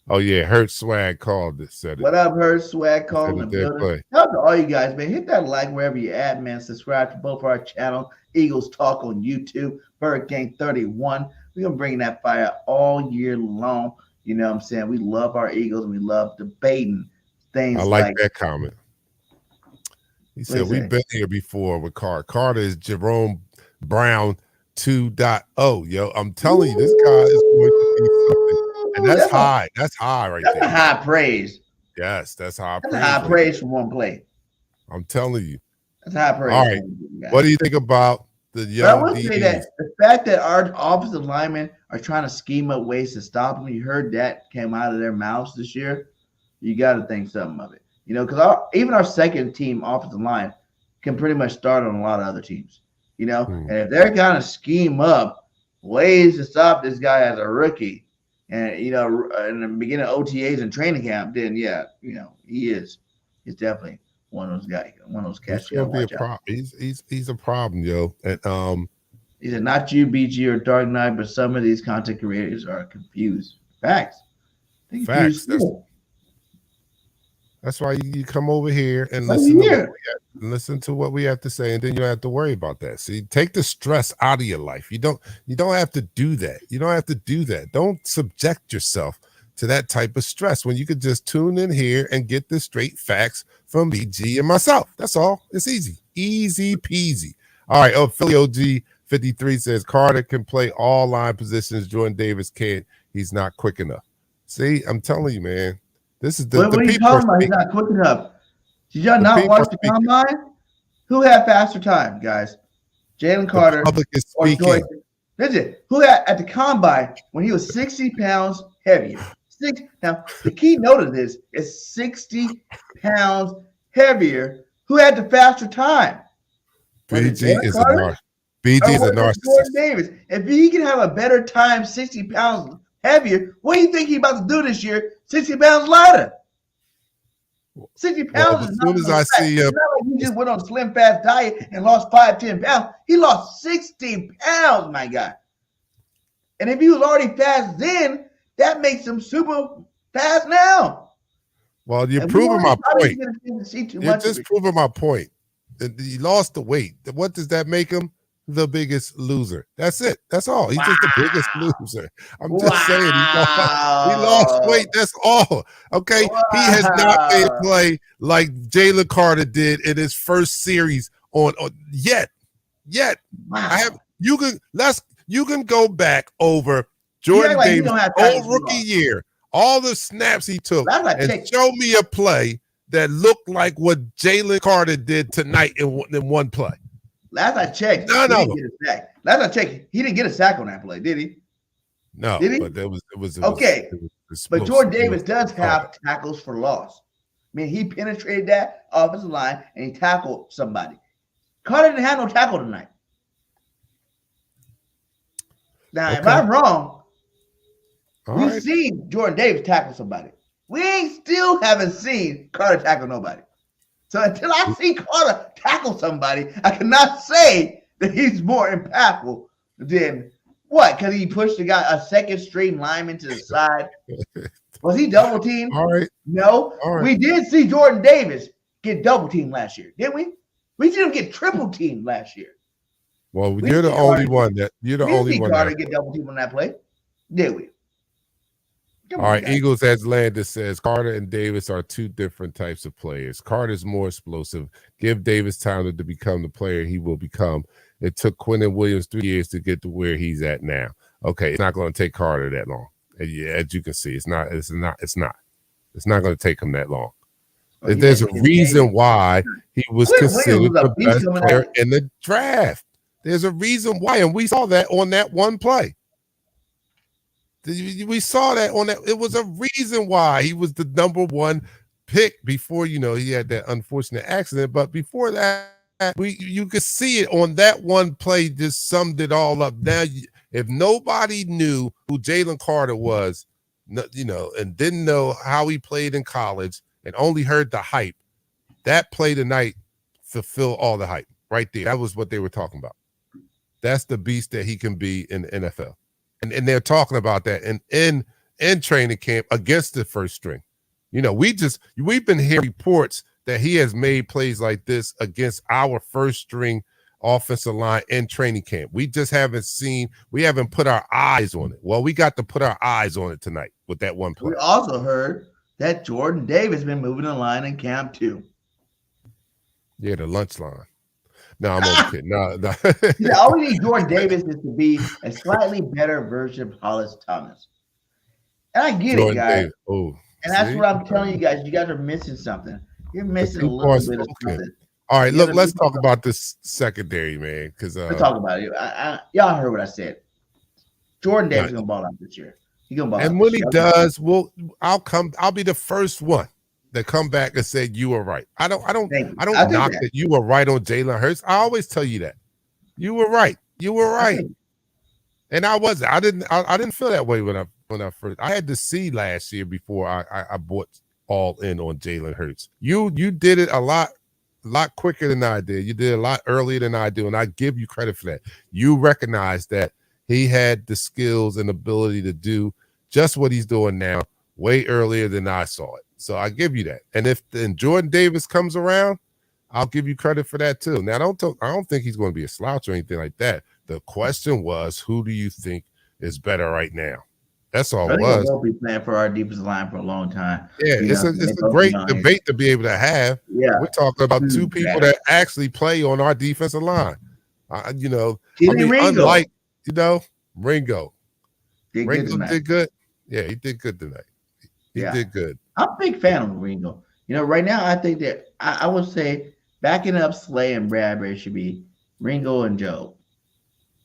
S1: Oh yeah, Hurt Swag called it. Said it.
S2: What up, Hurt Swag called it. Shout out to all you guys, man. Hit that like wherever you're at, man. Subscribe to both our channels, Eagles Talk on YouTube, Bird Gang 31. We're gonna bring that fire all year long. You know what I'm saying? We love our Eagles and we love debating things.
S1: I like that comment. He said we've been here before with Carter. Carter is Jerome Brown 2.0. Yo, I'm telling you, this guy is going to be something. And that's high. That's high right there.
S2: That's high praise.
S1: Yes, that's high
S2: praise. That's high praise for one play.
S1: I'm telling you.
S2: That's high praise.
S1: All right. What do you think about the young DBs? I would say that
S2: the fact that our offensive linemen are trying to scheme up ways to stop them, you heard that came out of their mouths this year, you got to think something of it. You know, because even our second team offensive line can pretty much start on a lot of other teams. You know, and if they're kind of scheme up ways to stop this guy as a rookie, and you know, in the beginning of OTAs and training camp, then he's definitely one of those guys, one of those cats.
S1: He's gonna be a problem. He's a problem, yo. And
S2: he said, not you, BG or Dark Knight, but some of these content creators are confused. Facts.
S1: Facts. That's why you come over here and listen to what we have to say, and then you don't have to worry about that. See, take the stress out of your life. You don't have to do that. You don't have to do that. Don't subject yourself to that type of stress when you could just tune in here and get the straight facts from BG and myself. That's all. It's easy. Easy peasy. All right. Oh, Philly OG 53 says Carter can play all line positions. Jordan Davis can't. He's not quick enough. See, I'm telling you, man. This is
S2: what are you talking about? He's not quick enough. Did y'all not watch the combine? Who had faster time, guys? Jalen Carter,
S1: public is
S2: or
S1: speaking.
S2: Jordan. Listen, who had at the combine when he was 60 pounds heavier. Now, the key note of this is 60 pounds heavier. Who had the faster time?
S1: BG is a narcissist. BG is a narcissist.
S2: Jordan Davis. If he can have a better time 60 pounds heavier, what do you think he's about to do this year? 60 pounds lighter. 60 pounds is not
S1: as soon as I see
S2: it's not like he just went on a slim fast diet and lost 5-10 pounds. He lost 60 pounds, my guy. And if he was already fast then, that makes him super fast now.
S1: Well, you're proving my point. You're just proving my point. He lost the weight. What does that make him? The biggest loser. That's it. That's all. He's just the biggest loser. I'm just saying he lost weight. That's all. Okay. He has not made a play like Jalen Carter did in his first series on yet.
S2: Wow.
S1: You can go back over Jordan Davis' whole rookie year, all the snaps he took, and show me a play that looked like what Jalen Carter did tonight in one play.
S2: Last I checked,
S1: none of them.
S2: Last I checked, he didn't get a sack on that play, did he?
S1: No,
S2: did he?
S1: But it was
S2: okay. But Jordan Davis does have tackles for loss. I mean, he penetrated that offensive line and he tackled somebody. Carter didn't have no tackle tonight. Now, if I'm wrong, we've seen Jordan Davis tackle somebody. We still haven't seen Carter tackle nobody. So until I see Carter tackle somebody, I cannot say that he's more impactful than what? Because he pushed a second string lineman to the side. Was he double teamed?
S1: All right.
S2: No.
S1: All right.
S2: We did see Jordan Davis get double teamed last year, didn't we? We seen him get triple teamed last year.
S1: Well, you're the only one that you're the only one.
S2: Carter get double teamed on that play, did we?
S1: All right, Eagles as Landis says, Carter and Davis are two different types of players. Carter's more explosive. Give Davis time to become the player he will become. It took Quentin Williams 3 years to get to where he's at now. Okay, it's not going to take Carter that long. Yeah, as you can see, it's not going to take him that long. There's a reason why he was considered the best player in the draft. There's a reason why, and we saw that on that one play. We saw that on that. It was a reason why he was the #1 pick before, he had that unfortunate accident. But before that, you could see it on that one play, just summed it all up. Now, if nobody knew who Jalen Carter was, and didn't know how he played in college and only heard the hype, that play tonight fulfilled all the hype right there. That was what they were talking about. That's the beast that he can be in the NFL. And they're talking about that in training camp against the first string. We've been hearing reports that he has made plays like this against our first string offensive line in training camp. We haven't put our eyes on it. Well, we got to put our eyes on it tonight with that one play.
S2: We also heard that Jordan Davis been moving the line in camp too.
S1: Yeah, the lunch line. No, I'm only kidding. No.
S2: Yeah, all we need Jordan Davis is to be a slightly better version of Hollis Thomas. And I get it, guys. And that's what I'm telling you guys. You guys are missing something. You're missing a little bit of something.
S1: All right, look, let's talk about this secondary, man.
S2: Let's talk about it. Y'all heard what I said. Jordan Davis is gonna ball out this year. He's gonna ball out.
S1: And when he does, I'll be the first one that come back and say you were right. I don't knock that you were right on Jalen Hurts. I always tell you that. You were right. You were right. And I wasn't. I didn't feel that way when I first. I had to see last year before I bought all in on Jalen Hurts. You did it a lot quicker than I did. You did it a lot earlier than I do, and I give you credit for that. You recognize that he had the skills and ability to do just what he's doing now way earlier than I saw it. So I give you that. And if Jordan Davis comes around, I'll give you credit for that too. Now, I don't think he's going to be a slouch or anything like that. The question was, who do you think is better right now? That's all it was.
S2: We'll be playing for our defensive line for a long time.
S1: Yeah, it's a great debate to be able to have.
S2: Yeah,
S1: we're talking about two people that actually play on our defensive line. Ringo did good. Yeah, he did good tonight. He did good.
S2: I'm a big fan of Ringo. Right now I think that I would say backing up Slay and Bradbury should be Ringo and Joe.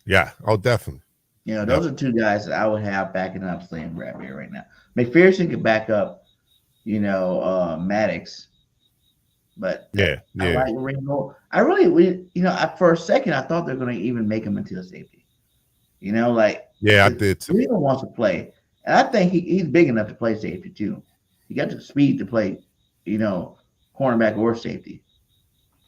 S1: Yeah. Oh, definitely.
S2: You know, those are two guys that I would have backing up Slayton Bradbury right now. McPherson could back up, Maddox, but
S1: Yeah.
S2: I
S1: Yeah.
S2: like Ringo. For a second, I thought they were going to even make him into a safety.
S1: Yeah, I did too.
S2: Ringo wants to play, and I think he's big enough to play safety too. He got the speed to play, cornerback or safety.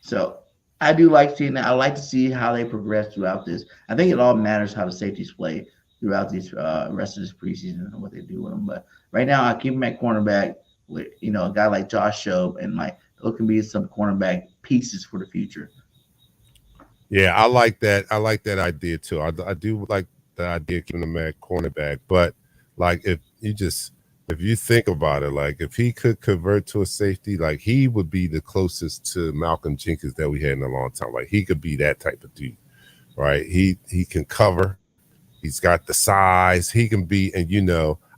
S2: So I do like seeing that. I like to see how they progress throughout this. I think it all matters how the safeties play throughout these rest of this preseason and what they do with them. But right now, I keep them at cornerback with a guy like Josh Shope and those can be some cornerback pieces for the future.
S1: Yeah, I like that. I like that idea too. I do like the idea of keeping him at cornerback, but like if you think about it, like if he could convert to a safety, like he would be the closest to Malcolm Jenkins that we had in a long time. Like he could be that type of dude, right? He can cover. He's got the size. He can be, and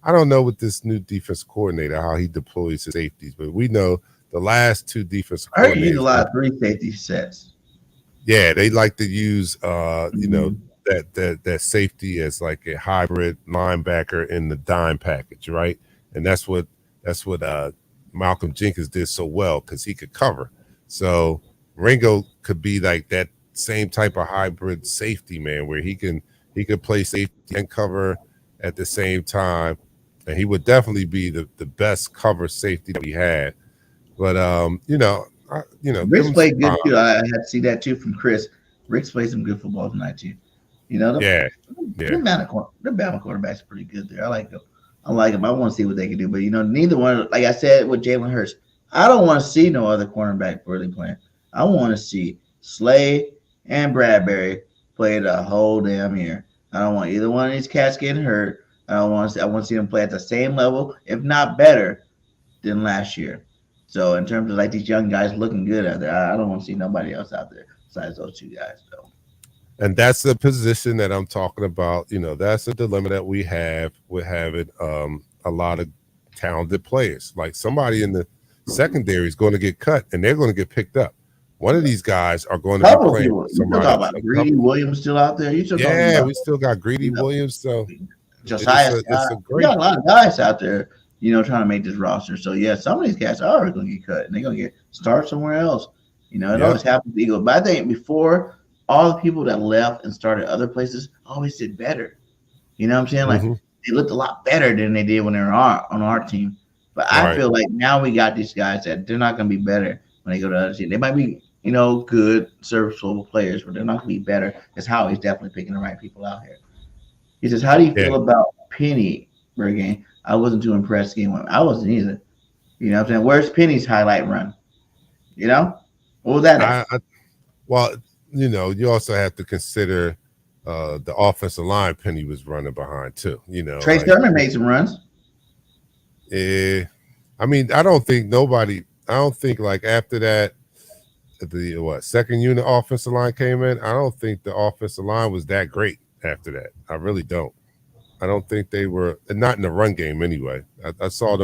S1: I don't know with this new defense coordinator how he deploys his safeties, but we know the last two defensive
S2: I heard you use
S1: coordinators.
S2: a lot of 3 safety sets.
S1: Yeah, they like to use that safety as like a hybrid linebacker in the dime package, right? And that's what Malcolm Jenkins did so well because he could cover. So Ringo could be like that same type of hybrid safety, man, where he could play safety and cover at the same time, and he would definitely be the best cover safety that we had. But
S2: Rick's played good too. I had to see that too from Chris. Rick's played some good football tonight too. The Bama quarterback's pretty good there. I like him. I want to see what they can do. But neither one, like I said with Jalen Hurts, I don't want to see no other cornerback really playing. I want to see Slay and Bradbury play the whole damn year. I don't want either one of these cats getting hurt. I want to see them play at the same level, if not better, than last year. So in terms of like these young guys looking good out there, I don't want to see nobody else out there besides those two guys, though.
S1: And that's the position that I'm talking about. That's the dilemma that we have with having a lot of talented players. Like somebody in the secondary is going to get cut, and they're going to get picked up. One of these guys are going to be playing with somebody.
S2: You talking about Greedy Williams still out there?
S1: We still got Greedy Williams. So
S2: Josiah, we got a lot of guys out there, trying to make this roster. So yeah, some of these guys are going to get cut, and they're going to start somewhere else. It always happens to Eagles. But I think before, all the people that left and started other places always did better. You know what I'm saying? Like they looked a lot better than they did when they were on our team. But I feel like now we got these guys that they're not going to be better when they go to other teams. They might be, good, serviceable players, but they're not going to be better. That's how he's definitely picking the right people out here. He says, "How do you feel about Penny, BIRDGANG? I wasn't too impressed game one. I wasn't either. You know what I'm saying? Where's Penny's highlight run? What was that?
S1: You also have to consider the offensive line Penny was running behind too.
S2: Trey Sermon made some runs.
S1: I don't think like after that, the second unit offensive line came in. I don't think the offensive line was that great after that. I really don't. I don't think they were, not in the run game anyway. I saw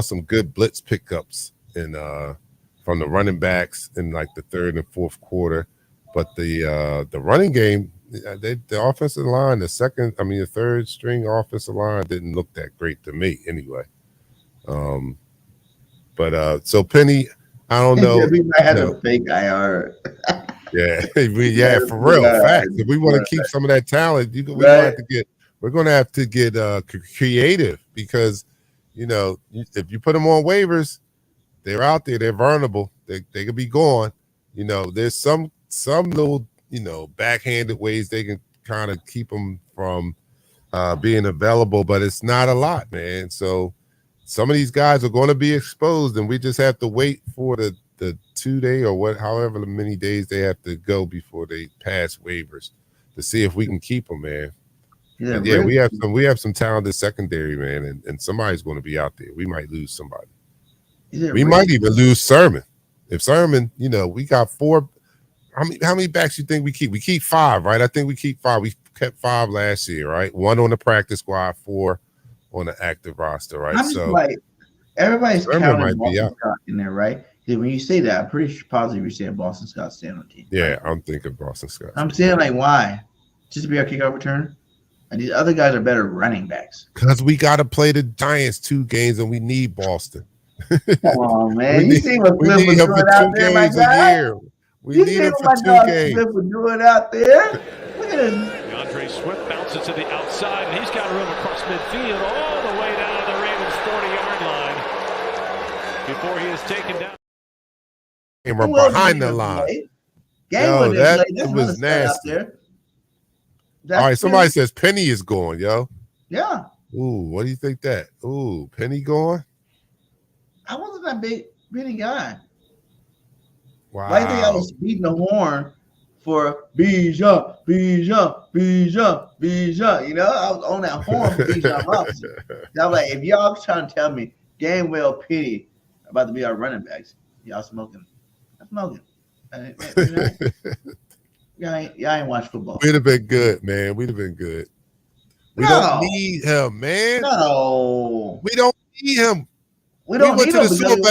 S1: some good blitz pickups from the running backs in like the third and fourth quarter. But the running game, the offensive line, the third string offensive line didn't look that great to me anyway. So Penny, I don't know.
S2: We might have a fake IR.
S1: yeah, for real. Facts. If we want to keep some of that talent, we're going to have to get creative because, if you put them on waivers, they're out there. They're vulnerable. They could be gone. There's some little, backhanded ways they can kind of keep them from being available, but it's not a lot, man. So some of these guys are going to be exposed, and we just have to wait for the 2 day or however many days they have to go before they pass waivers to see if we can keep them, man. We have some talented secondary, man, and somebody's going to be out there. We might lose somebody. We might even lose Sermon. If Sermon, we got 4. How many backs you think we keep? We keep 5, right? I think we keep 5. We kept 5 last year, right? 1 on the practice squad, 4 on the active roster, right?
S2: Everybody's
S1: Sermon
S2: counting
S1: might be out
S2: in there, right? When you say that, I'm pretty positive you're saying Boston Scott's staying on the team.
S1: Yeah,
S2: right?
S1: I'm thinking Boston Scott.
S2: I'm saying, like, why? Just to be our kickoff returner? And these other guys are better running backs.
S1: Because we got to play the Giants 2 games, and we need Boston.
S2: Come on, man.
S1: we
S2: You see what Cliff
S1: need
S2: was
S1: him
S2: doing
S1: for 2
S2: out there, my
S1: games a
S2: guy?
S1: year. We
S2: You
S1: need
S2: see
S1: him
S2: what
S1: for
S2: my
S1: 2
S2: dog
S1: games.
S2: Cliff was doing out there? Look at this.
S5: Andreswift bounces to the outside, and he's got room across midfield all the way down to the Ravens' 40-yard line before he is taken down.
S1: And we're behind the line. Yo, that was nasty.
S2: There.
S1: All right, somebody says Penny is going, yo.
S2: Yeah.
S1: Ooh, what do you think that? Ooh, Penny going?
S2: I wasn't that big Penny guy.
S1: Wow.
S2: Why do you think I was beating the horn for Bijan, Bijan, Bijan, Bijan? You know, I was on that horn for Bijan Robinson. I was like, if y'all trying to tell me Gainwell Penny about to be our running backs, y'all smoking. I'm smoking. Y'all ain't watch football.
S1: We'd have been good, man. We'd have been good. We don't need him, man.
S2: No.
S1: We don't need him.
S2: We don't
S1: went
S2: need
S1: to
S2: him
S1: the
S2: because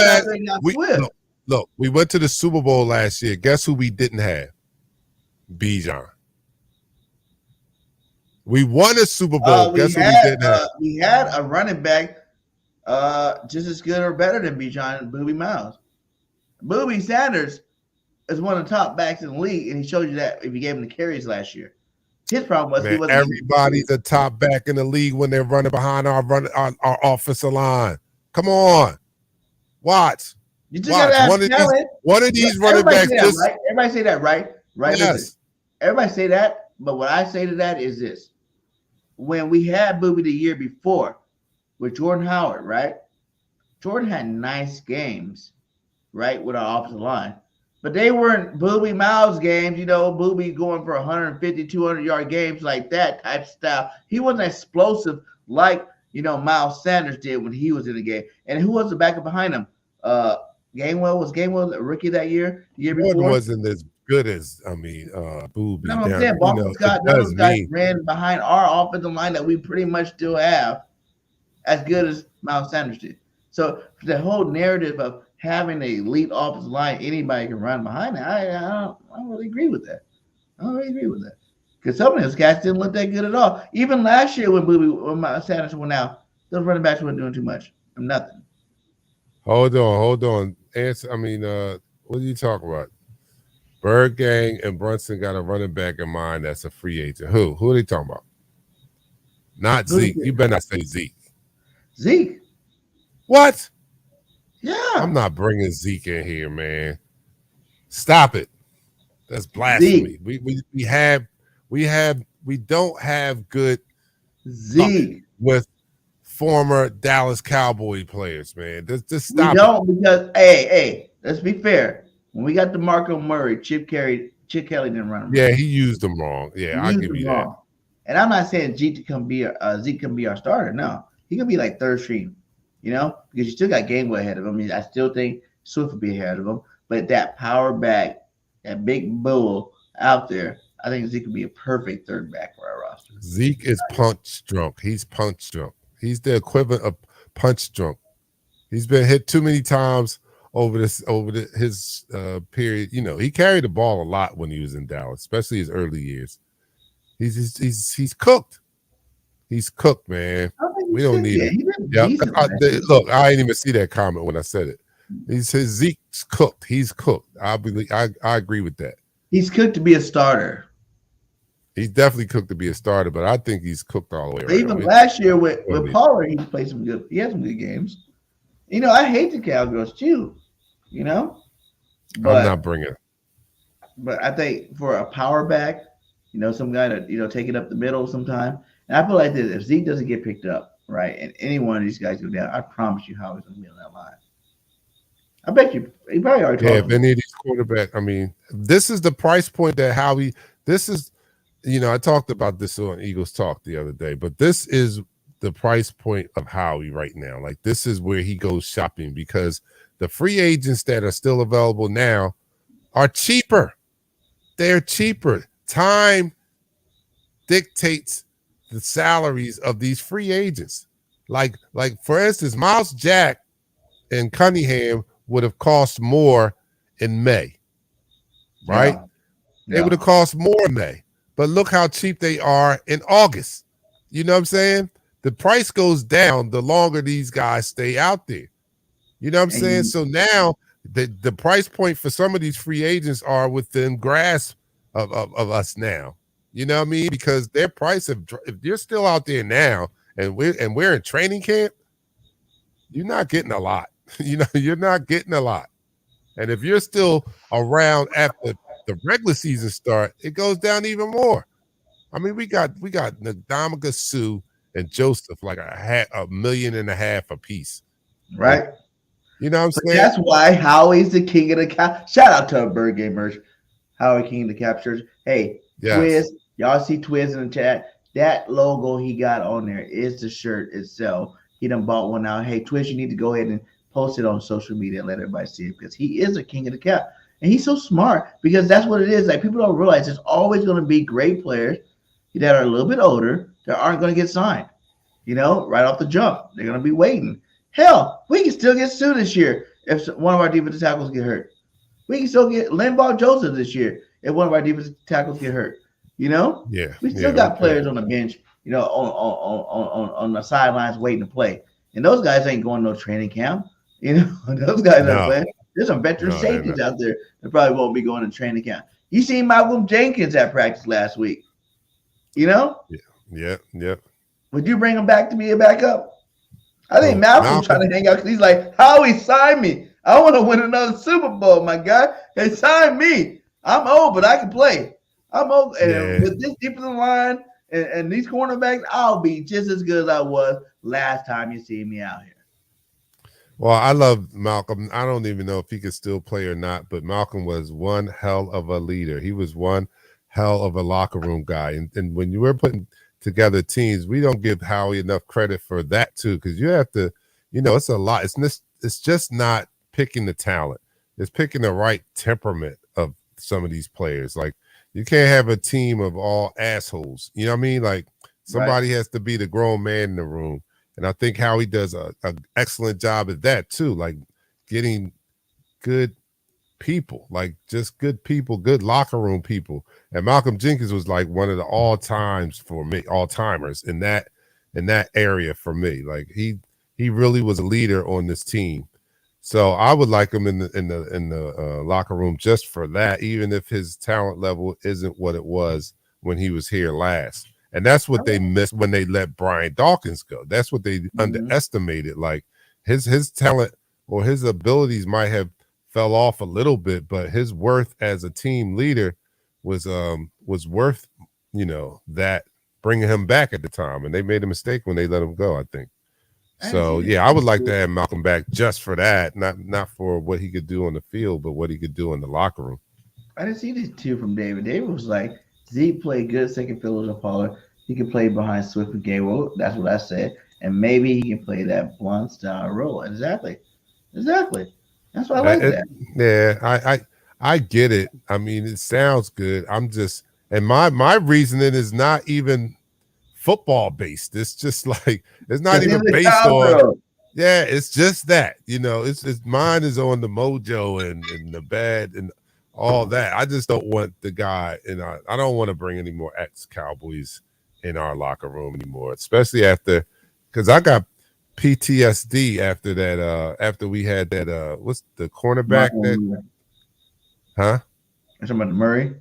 S1: Super Bowl. Look, we went to the Super Bowl last year. Guess who we didn't have? Bijan. We won a Super Bowl. Guess who we didn't have?
S2: We had a running back just as good or better than Bijan and Booby Miles. Booby Sanders is one of the top backs in the league, and he showed you that if you gave him the carries last year. His problem was he wasn't.
S1: Everybody's a top back in the league when they're running behind our offensive line. Come on, watch.
S2: You just gotta ask
S1: one of these running backs.
S2: Right? Everybody say that, right? Right.
S1: Yes.
S2: Listen, everybody say that, but what I say to that is this: when we had Booby the year before with Jordan Howard, right? Jordan had nice games, right, with our offensive line. But they weren't Booby Miles games, you know, Booby going for 150, 200-yard games like that type style. He wasn't explosive like, you know, Miles Sanders did when he was in the game. And who was the backup behind him? Gainwell a rookie that year? The year before?
S1: Jordan wasn't as good as, Booby.
S2: No, I'm saying Boston Scott, none of those guys ran behind our offensive line that we pretty much still have as good as Miles Sanders did. So the whole narrative of having an elite offensive line, anybody can run behind it. I don't really agree with that. I don't really agree with that. Because some of those guys didn't look that good at all. Even last year when Miles Sanders went out, those running backs weren't doing too much. Nothing.
S1: Hold on. What are you talking about? BIRDGANG and Brunson got a running back in mind that's a free agent. Who are they talking about? Not Zeke. You better not say Zeke.
S2: Zeke?
S1: What?
S2: Yeah.
S1: I'm not bringing Zeke in here, man. Stop it. That's blasphemy. Zeke. We don't have good
S2: Zeke
S1: with former Dallas Cowboy players, man. Just stop.
S2: We don't because hey, let's be fair. When we got DeMarco Murray, Chip Kelly didn't run him.
S1: Yeah, he used them wrong. Yeah, I'll give you that.
S2: And I'm not saying Zeke can be our starter. No, he can be like third string. You know, because you still got Gainwell ahead of him. I mean, I still think Swift will be ahead of him. But that power back, that big bull out there, I think Zeke could be a perfect third back for our roster.
S1: Zeke is punch drunk. He's punch drunk. He's the equivalent of punch drunk. He's been hit too many times over his period. You know, he carried the ball a lot when he was in Dallas, especially his early years. He's cooked. He's cooked, man. We don't need him. Yeah, look, I didn't even see that comment when I said it. He says Zeke's cooked. He's cooked. I agree with that.
S2: He's cooked to be a starter.
S1: He's definitely cooked to be a starter, but I think he's cooked all the way around.
S2: Even last year with Pollard, he played some good. He had some good games. You know, I hate the Cowgirls too. You know, but
S1: I'm not bringing.
S2: But I think for a power back, you know, some guy to take it up the middle sometime. And I feel like this: if Zeke doesn't get picked up, right, and any one of these guys go down, I promise you, Howie's gonna be on that line. I bet you he probably already.
S1: Yeah, if any of these quarterbacks. I mean, this is the price point that Howie. This is, you know, I talked about this on Eagles Talk the other day, but this is the price point of Howie right now. Like, this is where he goes shopping because the free agents that are still available now are cheaper. They're cheaper. Time dictates the salaries of these free agents. Like for instance, Miles Jack and Cunningham would have cost more in May, right?
S2: Yeah.
S1: They would have cost more in May. But look how cheap they are in August. You know what I'm saying? The price goes down the longer these guys stay out there. You know what I'm saying? So now the price point for some of these free agents are within grasp of us now. You know what I mean? Because their price if you're still out there now and we're in training camp, you're not getting a lot. You know, you're not getting a lot. And if you're still around after the regular season start, it goes down even more. I mean, we got Ndamukong Suh and Joseph like $1.5 million a piece.
S2: Right.
S1: You know what I'm saying?
S2: That's why Howie's the king of the cap. Shout out to Bird Game merch. Howie, king of the cap shirt. Hey,
S1: yes.
S2: Twiz, y'all see Twiz in the chat. That logo he got on there is the shirt itself. He done bought one out. Hey, Twiz, you need to go ahead and post it on social media and let everybody see it because he is a king of the cap. And he's so smart because that's what it is. Like, people don't realize there's always going to be great players that are a little bit older that aren't going to get signed, you know, right off the jump. They're going to be waiting. Hell, we can still get Suh this year if one of our defensive tackles get hurt. We can still get Linval Joseph this year if one of our defensive tackles get hurt. You know?
S1: Yeah.
S2: We still got players on the bench, you know, on the sidelines waiting to play. And those guys ain't going to no training camp. You know, those guys are playing. There's some veteran safeties out there that probably won't be going to training camp. You seen Malcolm Jenkins at practice last week. You know?
S1: Yeah.
S2: Would you bring him back to be a backup? I think Malcolm's trying to hang out because he's like, Howie, sign me. I want to win another Super Bowl, my guy. Hey, sign me. I'm old, but I can play. I'm old. And with this defensive line and these cornerbacks, I'll be just as good as I was last time you see me out here.
S1: Well, I love Malcolm. I don't even know if he could still play or not, but Malcolm was one hell of a leader. He was one hell of a locker room guy. And when you were putting together teams, we don't give Howie enough credit for that too, because you have to, you know, it's a lot. It's just not picking the talent. It's picking the right temperament of some of these players. Like, you can't have a team of all assholes. You know what I mean? Like, somebody has to be the grown man in the room. And I think Howie does an excellent job at that too, like getting good people, like just good people, good locker room people. And Malcolm Jenkins was like one of the all-timers in that area for me. Like, he really was a leader on this team. So I would like him in the locker room just for that, even if his talent level isn't what it was when he was here last. And that's what they missed when they let Brian Dawkins go. That's what they underestimated. Like, his talent or his abilities might have fell off a little bit, but his worth as a team leader was worth, you know, that bringing him back at the time. And they made a mistake when they let him go, I think. So yeah, I would like to have Malcolm back just for that, not for what he could do on the field, but what he could do in the locker room.
S2: I didn't see this too from David. David was like, Zeke played good second fiddle to Pollard. He can play behind Swift and Gainwell. That's what I said. And maybe he can play that blunt style role. Exactly. That's why I like that.
S1: Yeah, I get it. I mean, it sounds good. I'm just, and my reasoning is not even football based. It's just like, it's not even based on. Yeah, it's just that, you know, it's mine is on the mojo and the bad and all that. I just don't want the guy, and I don't want to bring any more ex-Cowboys in our locker room anymore, especially after, because I got PTSD after that. After we had that, what's the cornerback that? Huh?
S2: You're talking about Murray?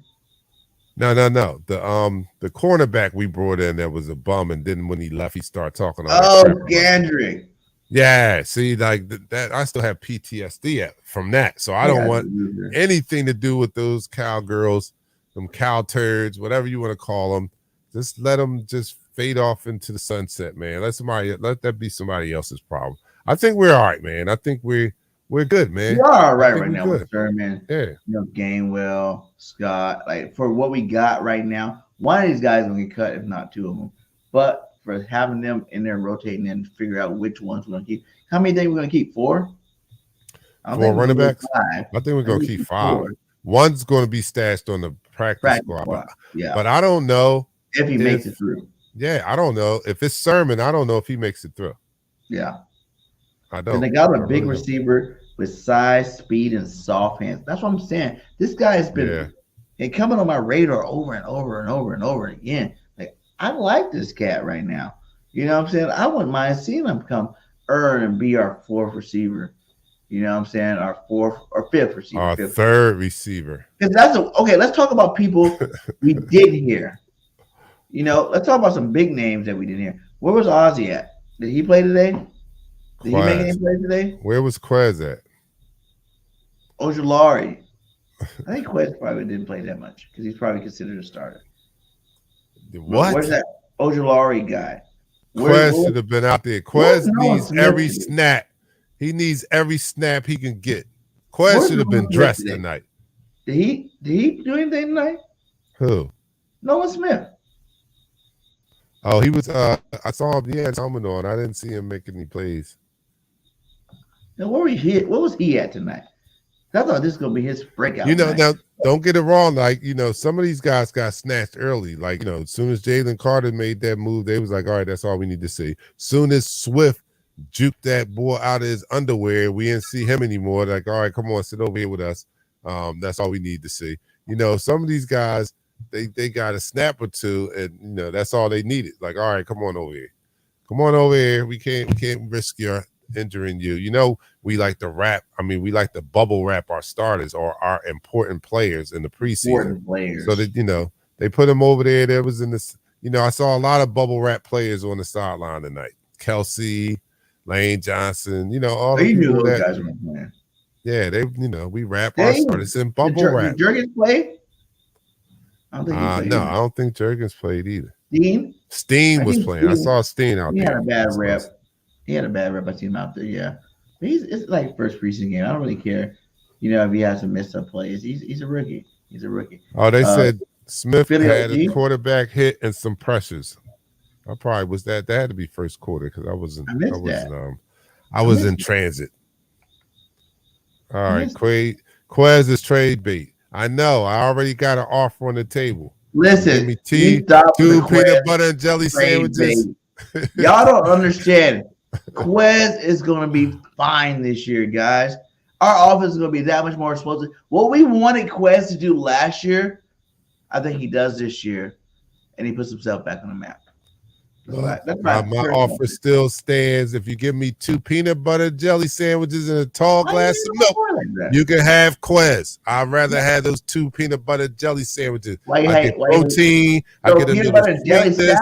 S1: No. The cornerback we brought in that was a bum, and then when he left, he started talking.
S2: Gandry.
S1: Yeah, see, like that, I still have PTSD from that, so I don't want anything to do with those cowgirls, them cow turds, whatever you want to call them. Just let them just fade off into the sunset, man. Let that be somebody else's problem. I think we're all right, man. I think we're good, man.
S2: We are all right now with Sherman.
S1: Yeah,
S2: you know, Gainwell, Scott. Like, for what we got right now, one of these guys will get cut, if not two of them. But for having them in there rotating and figure out which ones we're going to keep. How many think we're going to keep? 4?
S1: 4 running backs? I think we're going to keep 5. 4. One's going to be stashed on the practice squad.
S2: Yeah.
S1: But I don't know
S2: if he makes it through.
S1: Yeah, I don't know. If it's Sermon, I don't know if he makes it through.
S2: Yeah.
S1: I don't.
S2: And they got a big receiver with size, speed, and soft hands. That's what I'm saying. This guy has been coming on my radar over and over and over and over again. Like, I like this cat right now. You know what I'm saying? I wouldn't mind seeing him come earn and be our fourth receiver. You know what I'm saying? Our fourth or fifth receiver.
S1: Our third receiver.
S2: Because okay, let's talk about people we did hear. You know, let's talk about some big names that we didn't hear. Where was Ozzy at? Did he play today? Did he make any play today?
S1: Where was Quez at?
S2: Ojulari. I think Quez probably didn't play that much because he's probably considered a starter.
S1: What?
S2: Where's that Ojulari guy?
S1: Quez should have been out there. Quez needs every snap. He needs every snap he can get. Quez should have been dressed tonight.
S2: Did he do anything tonight?
S1: Who?
S2: Noah Smith.
S1: Oh, he was. I saw him. He had helmet on. I didn't see him make any plays.
S2: Now, where was he at tonight? I thought this was gonna be his breakout.
S1: You know, now don't get it wrong. Like, you know, some of these guys got snatched early. Like, you know, as soon as Jalen Carter made that move, they was like, all right, that's all we need to see. Soon as Swift juked that boy out of his underwear, we didn't see him anymore. Like, all right, come on, sit over here with us. That's all we need to see. You know, some of these guys, they got a snap or two, and you know, that's all they needed. Like, all right, come on over here. Come on over here. We can't risk your injuring you. You know, we like to wrap. I mean, we like to bubble wrap our starters or our important players in the preseason. So that, you know, they put them over there. There was in this, you know, I saw a lot of bubble wrap players on the sideline tonight. Kelsey, Lane Johnson, you know, all the people
S2: those guys were playing.
S1: Yeah, they, you know, we wrap our starters in bubble wrap.
S2: Did Jurgens play? I don't think he played.
S1: No, I don't think Jurgens played either.
S2: Steen
S1: was playing. I saw Steen out there.
S2: He had a bad rep. I seen him out there. Yeah, but it's like first preseason game. I don't really care. You know, if he has some messed up plays, he's a rookie. He's a rookie.
S1: Oh, they said Smith had a quarterback hit and some pressures. I probably was that. That had to be first quarter because I was in transit. All right, Quez is trade bait. I know. I already got an offer on the table.
S2: Listen,
S1: me two peanut butter and jelly sandwiches.
S2: Y'all don't understand. Quez is going to be fine this year, guys. Our offense is going to be that much more explosive. What we wanted Quez to do last year, I think he does this year, and he puts himself back on the map.
S1: My offer still stands. If you give me 2 peanut butter jelly sandwiches and a tall glass of milk, you can have Quez. I'd rather have those 2 peanut butter jelly sandwiches. I get protein, I get a little sweetness,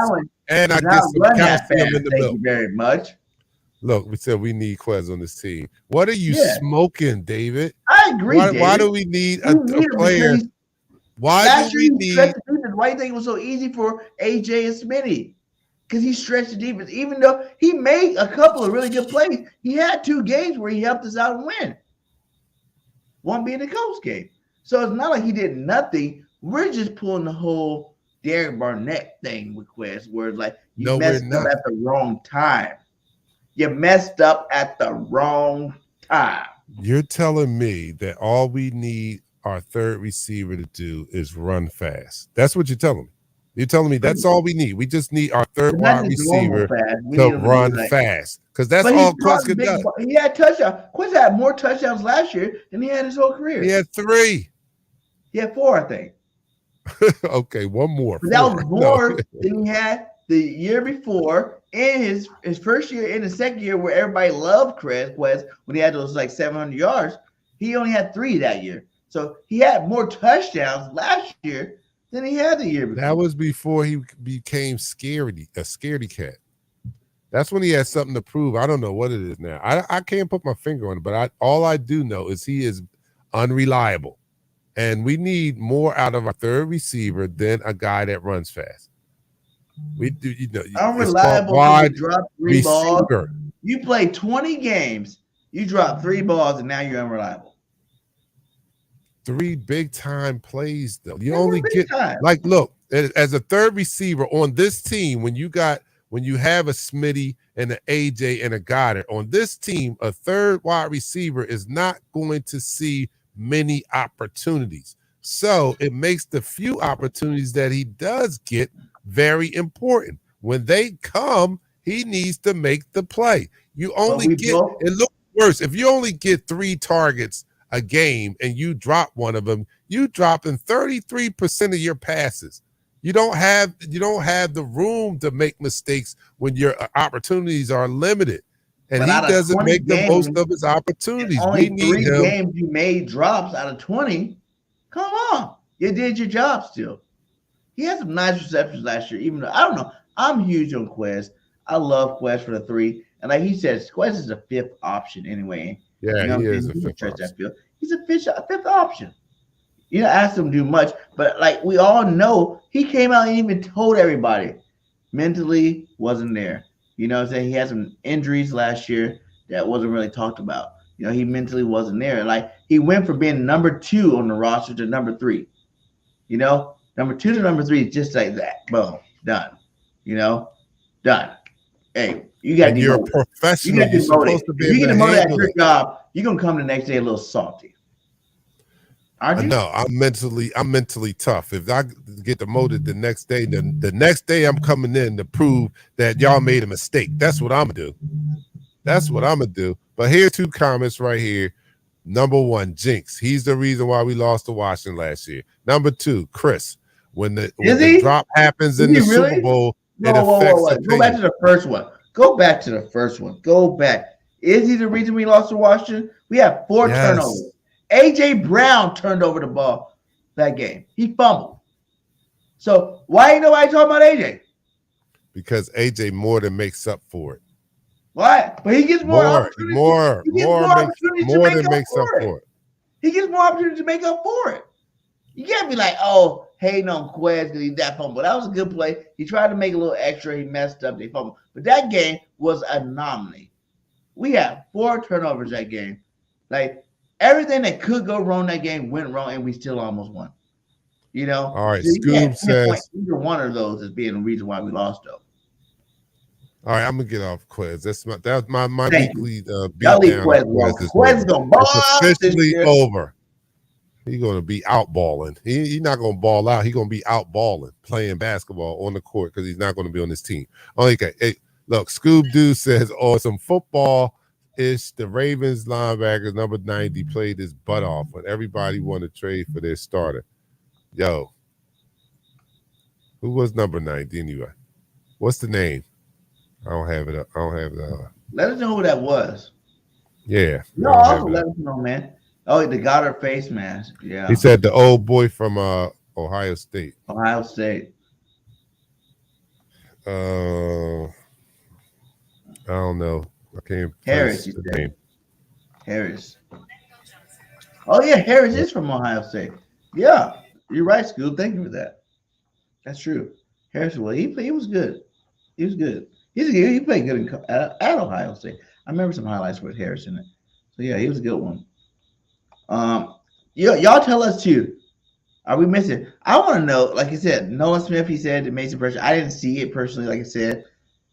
S1: and I get some calcium in the milk.
S2: Thank you very much.
S1: Look, we said we need Quez on this team. What are you smoking, David?
S2: I agree.
S1: Why do we need a player? Why do we need?
S2: Why do you think it was so easy for AJ and Smitty? Because he stretched the defense. Even though he made a couple of really good plays, he had 2 games where he helped us out and win. One being the Colts game. So it's not like he did nothing. We're just pulling the whole Derek Barnett thing with Quez, where it's like you messed up at the wrong time. You messed up at the wrong time.
S1: You're telling me that all we need our third receiver to do is run fast. That's what you're telling me. You're telling me that's all we need. We just need our third wide receiver to run fast. Because that's all Quez could do.
S2: He had touchdowns. Quez had more touchdowns last year than he had his whole career.
S1: He had 3.
S2: He had 4, I think.
S1: Okay, one more.
S2: But that was more than he had the year before in his first year, in the second year where everybody loved Quez when he had those like 700 yards. He only had 3 that year. So he had more touchdowns last year than he had the year before.
S1: That was before he became a scaredy cat. That's when he had something to prove. I don't know what it is now. I can't put my finger on it, but all I do know is he is unreliable. And we need more out of our third receiver than a guy that runs fast. We do, you know,
S2: unreliable. You drop 3 balls. You play 20 games, you drop 3 balls, and now you're unreliable.
S1: 3 big time plays though. You only get like, look, as a third receiver on this team, when you have a Smitty and an AJ and a Goddard on this team, a third wide receiver is not going to see many opportunities. So it makes the few opportunities that he does get very important. When they come, he needs to make the play. You only get and look worse. If you only get 3 targets a game and you drop one of them, you dropping 33% of your passes. You don't have the room to make mistakes when your opportunities are limited. And
S2: But
S1: he
S2: out of
S1: doesn't
S2: 20
S1: make the
S2: games,
S1: most of his opportunities.
S2: only
S1: We need
S2: 3
S1: him.
S2: games you made drops out of 20. Come on. You did your job still. He had some nice receptions last year, even though I don't know. I'm huge on Quez. I love Quez for the 3. And like he said, Quez is a 5th option anyway.
S1: Yeah,
S2: you know,
S1: he is a
S2: he
S1: 5th
S2: stretch
S1: option.
S2: that field. He's a 5th option. You don't ask him to do much, but like we all know, he came out and even told everybody mentally wasn't there. You know what I'm saying? He had some injuries last year that wasn't really talked about. You know, he mentally wasn't there. Like he went from being number 2 on the roster to number 3. You know, number 2 to number 3 is just like that. Boom, done. You know, done. Hey, you got to
S1: And
S2: be
S1: you're a
S2: motivated.
S1: professional. You're supposed to be
S2: If you
S1: able
S2: get
S1: to
S2: demoted at
S1: handle
S2: your
S1: it.
S2: job, you're gonna come the next day a little salty. Aren't you?
S1: No, I'm mentally tough. If I get demoted the next day, then the next day I'm coming in to prove that y'all made a mistake. That's what I'm gonna do. That's what I'm gonna do. But here are 2 comments right here. Number 1, Jinx. He's the reason why we lost to Washington last year. Number 2, Chris. When the drop happens in the
S2: really?
S1: Super Bowl, it
S2: Whoa.
S1: affects the
S2: Go back to the first one. Go back. Is he the reason we lost to Washington? We have 4 turnovers. AJ Brown turned over the ball that game. He fumbled. So why ain't nobody talking about AJ?
S1: Because AJ more than makes up for it.
S2: Why? But he gets more opportunities.
S1: More than makes up for it.
S2: He gets more opportunities to make up for it. You can't be like, oh, hating on Quez because he's that fumble. That was a good play. He tried to make a little extra. He messed up. They fumbled. But that game was an anomaly. We had 4 turnovers that game. Like, everything that could go wrong that game went wrong, and we still almost won. You know?
S1: All right,
S2: so
S1: Scoob says
S2: either one of those as being the reason why we lost, though.
S1: All right, I'm gonna get off Quez. That's my weekly beat
S2: Y'all leave
S1: down.
S2: Quez gonna ball out.
S1: It's officially over. He's gonna be out balling. He's not gonna ball out. He's gonna be out balling, playing basketball on the court because he's not gonna be on this team. Okay, hey, look, Scoob Doo says, some football ish. The Ravens linebackers number 90 played his butt off when everybody wanted to trade for their starter. Yo, who was number 90 anyway? What's the name? I don't have it.
S2: Let us know who that was.
S1: Yeah.
S2: No, also let us know, man. Oh, the Goddard face mask. Yeah.
S1: He said the old boy from Ohio State.
S2: Ohio State.
S1: I don't know. I can't.
S2: Harris.
S1: The name.
S2: Harris. Oh yeah, Harris is from Ohio State. Yeah, you're right, Scoop. Thank you for that. That's true. Harris, well, he was good. He was good. He played good at Ohio State. I remember some highlights with Harris in it. So yeah, he was a good one. Y'all tell us too. Are we missing? I want to know. Like I said, Nolan Smith. He said it made some pressure. I didn't see it personally. Like I said,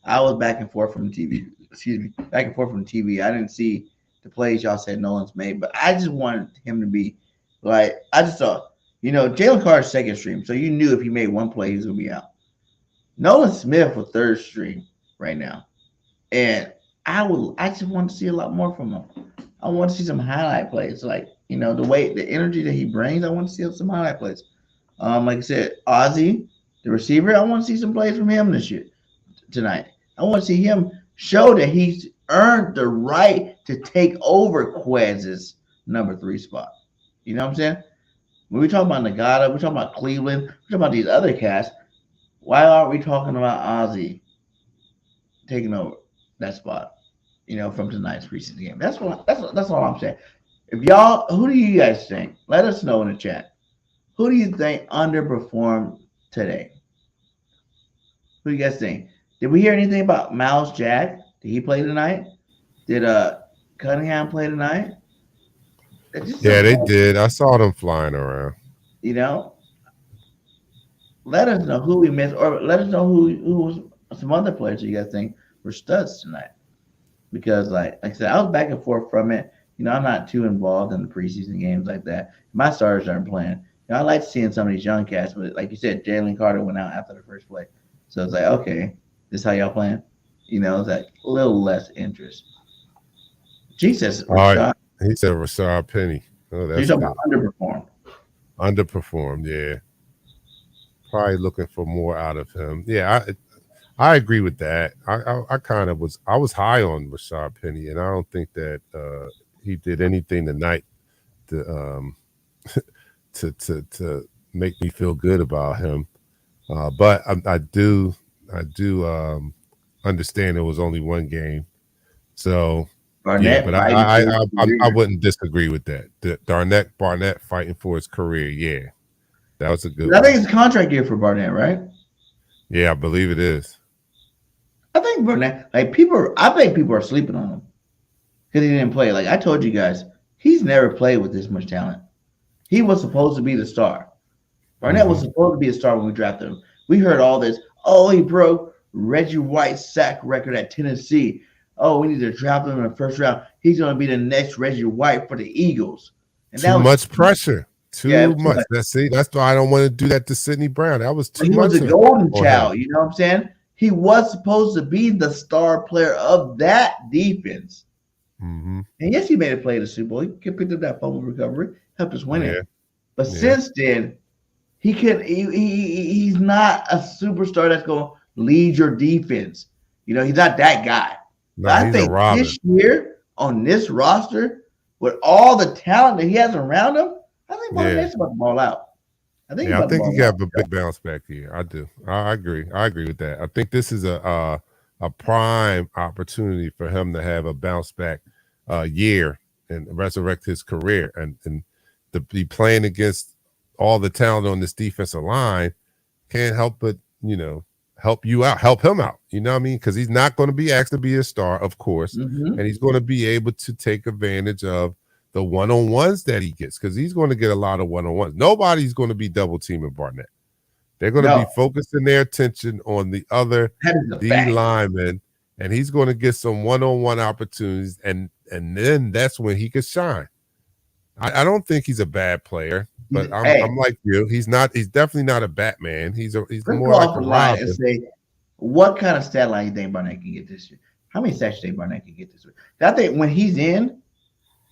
S2: I was back and forth from the TV. Excuse me, back and forth from the TV. I didn't see the plays y'all said Nolan's made, but I just wanted him to be like. I just thought, Jalen Carter's second stream, so you knew if he made one play, he was gonna be out. Nolan Smith was third stream right now, and I just want to see a lot more from him. I want to see some highlight plays, like the energy that he brings. I want to see some highlight plays. Like I said, Ozzie, the receiver. I want to see some plays from him tonight. I want to see him show that he's earned the right to take over Quez's number 3 spot. You know what I'm saying? When we talk about Nagata, we're talking about Cleveland, we're talking about these other cats. Why aren't we talking about Ozzie taking over that spot? From tonight's preseason game. That's all I'm saying. Who do you guys think? Let us know in the chat. Who do you think underperformed today? Who do you guys think? Did we hear anything about Miles Jack? Did he play tonight? Did Cunningham play tonight?
S1: Yeah, they did. I saw them flying around.
S2: Let us know who we missed, or let us know who was some other players you guys think were studs tonight. Because, like I said, I was back and forth from it. I'm not too involved in the preseason games like that. My starters aren't playing. I like seeing some of these young cats, but like you said, Jalen Carter went out after the first play. So it's like, okay, this is how y'all playing? It's like a little less interest. Jesus,
S1: All right.
S2: Rashad.
S1: He said Rashad Penny. Oh,
S2: You're
S1: that's
S2: talking
S1: good.
S2: about underperformed.
S1: Underperformed, yeah. Probably looking for more out of him. Yeah, I agree with that. I kind of was high on Rashad Penny, and I don't think that he did anything tonight to to make me feel good about him. But I do understand it was only one game, so yeah.
S2: Barnett
S1: But
S2: fighting for his
S1: I
S2: career.
S1: wouldn't disagree with that. Barnett fighting for his career. Yeah, that was a good
S2: I
S1: one.
S2: think it's a contract year for Barnett, right?
S1: Yeah, I believe it is.
S2: I think Barnett, I think people are sleeping on him because he didn't play. Like I told you guys, he's never played with this much talent. He was supposed to be the star. Barnett was supposed to be a star when we drafted him. We heard all this. Oh, he broke Reggie White's sack record at Tennessee. Oh, we need to draft him in the first round. He's going to be the next Reggie White for the Eagles. And
S1: Too much pressure. Too much.
S2: much.
S1: That's why I don't want to do that to Sidney Brown. That was too
S2: He
S1: much.
S2: was a golden
S1: for
S2: child.
S1: him.
S2: You know what I'm saying? He was supposed to be the star player of that defense.
S1: Mm-hmm.
S2: And yes, he made a play in the Super Bowl. He picked up that fumble recovery, helped us win
S1: Yeah.
S2: it. But since then, he's not a superstar that's going to lead your defense. You know, he's not that guy.
S1: No,
S2: I
S1: he's
S2: think
S1: a Robin.
S2: this year on this roster, with all the talent that he has around him, I think Barnett's about to ball out. I think
S1: he got a big bounce back here. I do. I agree. I agree with that. I think this is a prime opportunity for him to have a bounce back year and resurrect his career and to be playing against all the talent on this defensive line can't help but, help you out, help him out. You know what I mean? Because he's not going to be asked to be a star, of course, and he's going to be able to take advantage of the one-on-ones that he gets because he's going to get a lot of one-on-ones. Nobody's going to be double teaming Barnett. They're going to be focusing their attention on the other D lineman, and he's going to get some one-on-one opportunities, and then that's when he could shine. I don't think he's a bad player, but I'm like you. He's definitely not a Batman. He's more like a Robin.
S2: And say, what kind of stat line you think Barnett can get this year? How many sacks do you think Barnett can get this year? I think when he's in,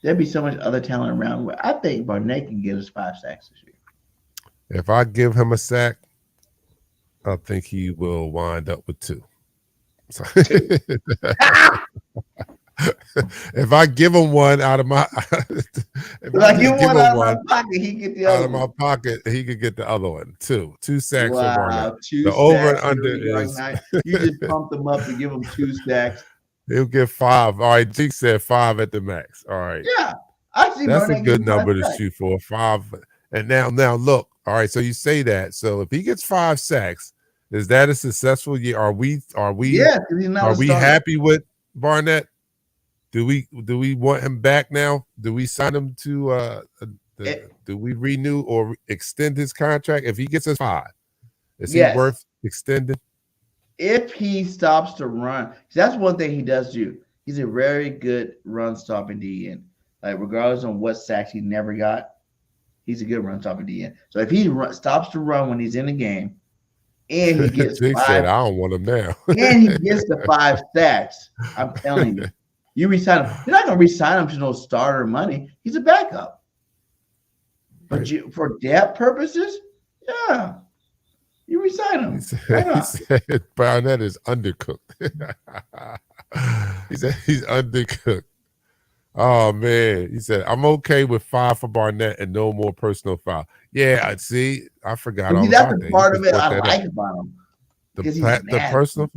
S2: there'd be so much other talent around. I think Barnett can get us 5 sacks this year.
S1: If I give him a sack, I think he will wind up with 2. So, if I give him one out of my,
S2: if I give him one out of my pocket, he get the other
S1: out of my pocket. He could get the other one. 2 sacks for Barnett.
S2: 2
S1: the
S2: sacks
S1: over and under is.
S2: You just pump them up and give him 2 sacks.
S1: He'll get 5. All right, Zeke said 5 at the max. All right.
S2: Yeah, I see.
S1: That's
S2: Barnett
S1: a good number to
S2: sacks.
S1: shoot for. 5. And now look. All right, so you say that. So if he gets 5 sacks, is that a successful year? Are we happy with Barnett? Do we want him back now? Do we sign him to do we renew or extend his contract? If he gets us 5, is he worth extending?
S2: If he stops to run, that's one thing he does do. He's a very good run stopping DN. Like regardless of what sacks he never got, he's a good run stopping DN. So if he stops to run when he's in the game, and he gets 5,
S1: said, I don't want him now.
S2: and he gets the 5 sacks, I'm telling you, you resign him. You're not going to resign him to no starter money. He's a backup. But for depth purposes, yeah. You resign him.
S1: He said Barnett is undercooked. He said he's undercooked. Oh man. He said, I'm okay with 5 for Barnett and no more personal foul. Yeah, see, I forgot all
S2: that's
S1: about
S2: the
S1: that.
S2: part of it I like about him.
S1: The personal.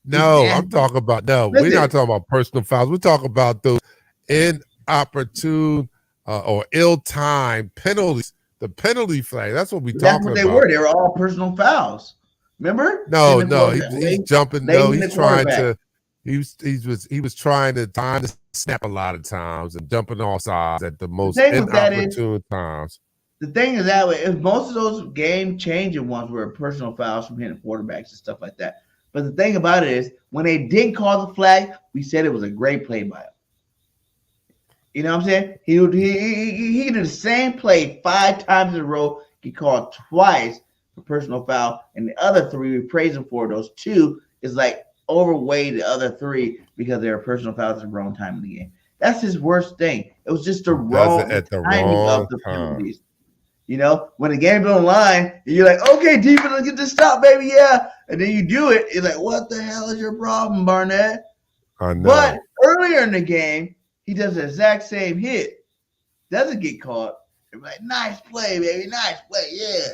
S1: No, I'm talking about we're not talking about personal fouls. We're talking about those inopportune or ill-timed penalties. The penalty flag. That's what we're talking about.
S2: That's what they were. They were all personal fouls. Remember?
S1: No, he's jumping. No, he's trying to. He was trying to time the snap a lot of times and jumping off sides at the most inopportune times.
S2: The thing is that if most of those game-changing ones were personal fouls from hitting quarterbacks and stuff like that. But the thing about it is, when they didn't call the flag, we said it was a great play by him. You know what I'm saying? He did the same play 5 times in a row. He called twice for personal foul, and the other 3 we praise him for. Those 2 is like overweighed the other 3 because they were personal fouls at the wrong time in the game. That's his worst thing. It was just the
S1: Does it at the
S2: timing
S1: wrong
S2: of the
S1: time.
S2: penalties. You know, when the game's on the line, and you're like, okay, defense, let's get this stop, baby, yeah. And then you do it. You're like, what the hell is your problem, Barnett?
S1: I know.
S2: But earlier in the game, he does the exact same hit. Doesn't get caught. You're like, nice play, baby, nice play, yeah.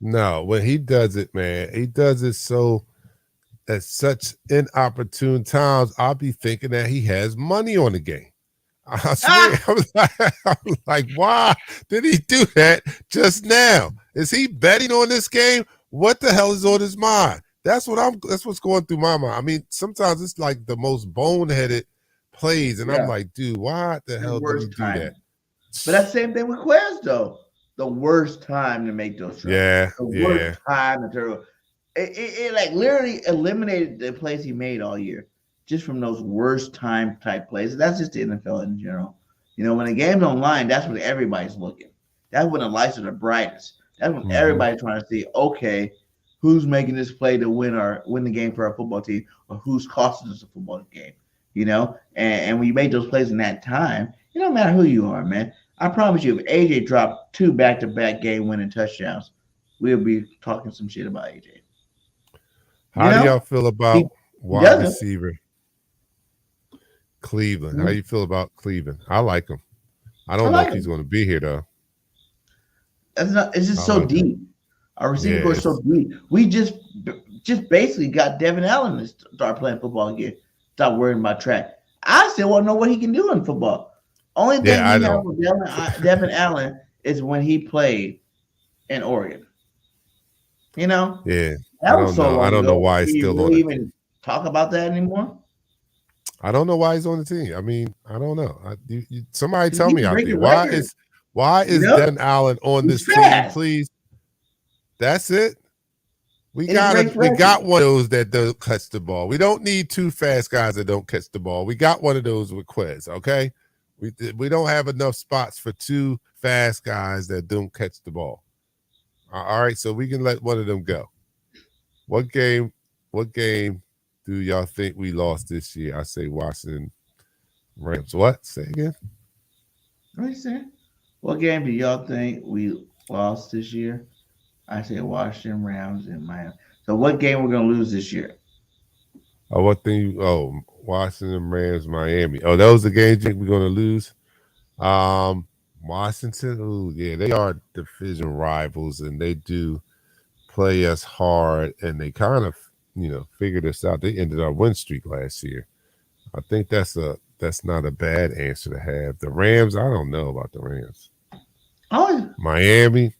S1: No, when he does it, man, he does it so at such inopportune times. I'll be thinking that he has money on the game. I swear, I'm like, why did he do that just now? Is he betting on this game? What the hell is on his mind? That's what's going through my mind. I mean, sometimes it's like the most boneheaded plays, and I'm like, dude, why the hell did he do that?
S2: But that's the same thing with Quez, though. The worst time to make those shots.
S1: Yeah,
S2: the worst time to turn. It like literally eliminated the plays he made all year. Just from those worst time type plays. That's just the NFL in general. You know, when the game's online, that's when everybody's looking. That's when the lights are the brightest. That's when everybody's trying to see, okay, who's making this play to win the game for our football team, or who's costing us a football game. You know, and when you make those plays in that time, it don't matter who you are, man. I promise you, if AJ dropped 2 back-to-back game-winning touchdowns, we'll be talking some shit about AJ.
S1: How do y'all feel about wide receiver? Cleveland. How you feel about Cleveland? I like him. I don't know if he's going to be here though.
S2: It's just so deep. Our receiver core is so deep. We just basically got Devin Allen to start playing football again. Stop worrying about track. I still want to know what he can do in football. Only thing we have with Devin Allen is when he played in Oregon. You know?
S1: Yeah. I don't know why he's still on it.
S2: Even talk about that anymore?
S1: I don't know why he's on the team. I mean, I don't know. Somebody tell me out there. Why is Devin Allen on this team, please? That's it. We got one of those that don't catch the ball. We don't need 2 fast guys that don't catch the ball. We got one of those with Quez, okay? We don't have enough spots for 2 fast guys that don't catch the ball. All right, so we can let one of them go. What game do y'all think we lost this year? I say Washington Rams. What? Say again.
S2: What are you saying? What game do y'all think we lost this year? I say Washington Rams and Miami. So what game we're gonna lose this year?
S1: Washington Rams, Miami. Oh, those are the games we're gonna lose. Washington. Oh, yeah, they are division rivals, and they do play us hard, and they kind of figured us out. They ended our win streak last year. I think that's not a bad answer to have. The Rams, I don't know about the Rams.
S2: Oh,
S1: Miami,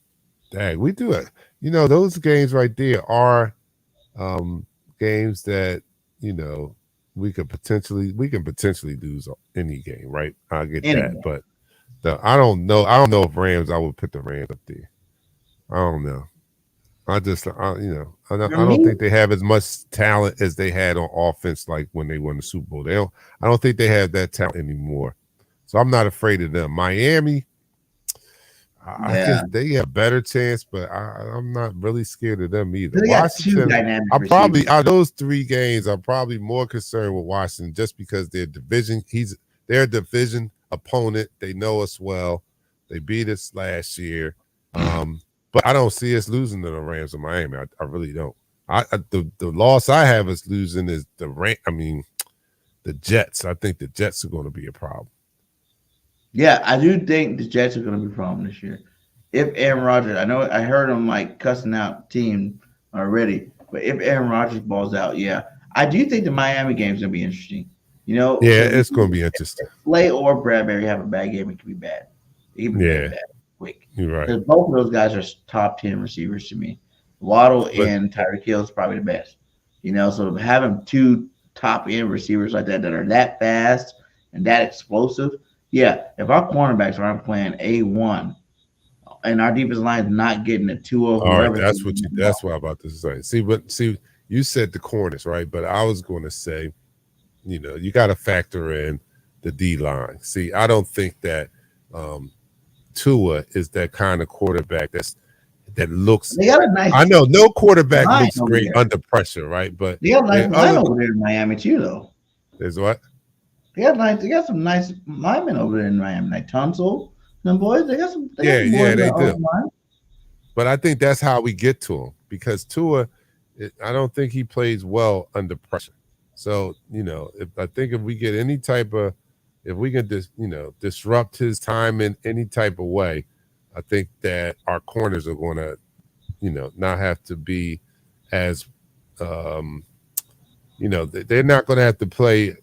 S1: dang, we do it. Those games right there are games that we can potentially lose any game, right? I get that, but I don't know if Rams. I would put the Rams up there. I don't know. I don't think they have as much talent as they had on offense, like when they won the Super Bowl. I don't think they have that talent anymore. So I'm not afraid of them. Miami, I guess they have a better chance, but I'm not really scared of them either. Washington, out of those 3 games, I'm probably more concerned with Washington just because their division. They're a division opponent. They know us well. They beat us last year. But I don't see us losing to the Rams or Miami. I really don't. The loss I have us losing is the Jets. I think the Jets are going to be a problem.
S2: Yeah, I do think the Jets are going to be a problem this year. If Aaron Rodgers, I heard him cussing out the team already, but if Aaron Rodgers balls out, yeah, I do think the Miami game is going to be interesting.
S1: Yeah, it's going to be interesting.
S2: Slay or Bradbury have a bad game, it can be bad. It can be bad. Quick.
S1: You're right.
S2: Because both of those guys are top 10 receivers to me. Waddle and Tyreek Hill is probably the best. So having 2 top end receivers like that are that fast and that explosive, yeah. If our cornerbacks aren't playing A1 and our defensive line is not getting a 2-0,
S1: all right, that's what I'm about to say. See, you said the corners, right? But I was going to say, you got to factor in the D line. See, I don't think that Tua is that kind of quarterback that looks.
S2: They got a nice.
S1: I know no quarterback looks great under pressure, right? But
S2: they got a nice line over there in Miami too, though.
S1: There's what?
S2: They got some nice linemen over there in Miami, like Tunsil. Them boys, they got some.
S1: Yeah,
S2: boys
S1: they
S2: that are
S1: do. But I think that's how we get to him, because Tua, I don't think he plays well under pressure. So, if we get any type of, if we can disrupt his time in any type of way, I think that our corners are going to, not have to be as, they're not going to have to play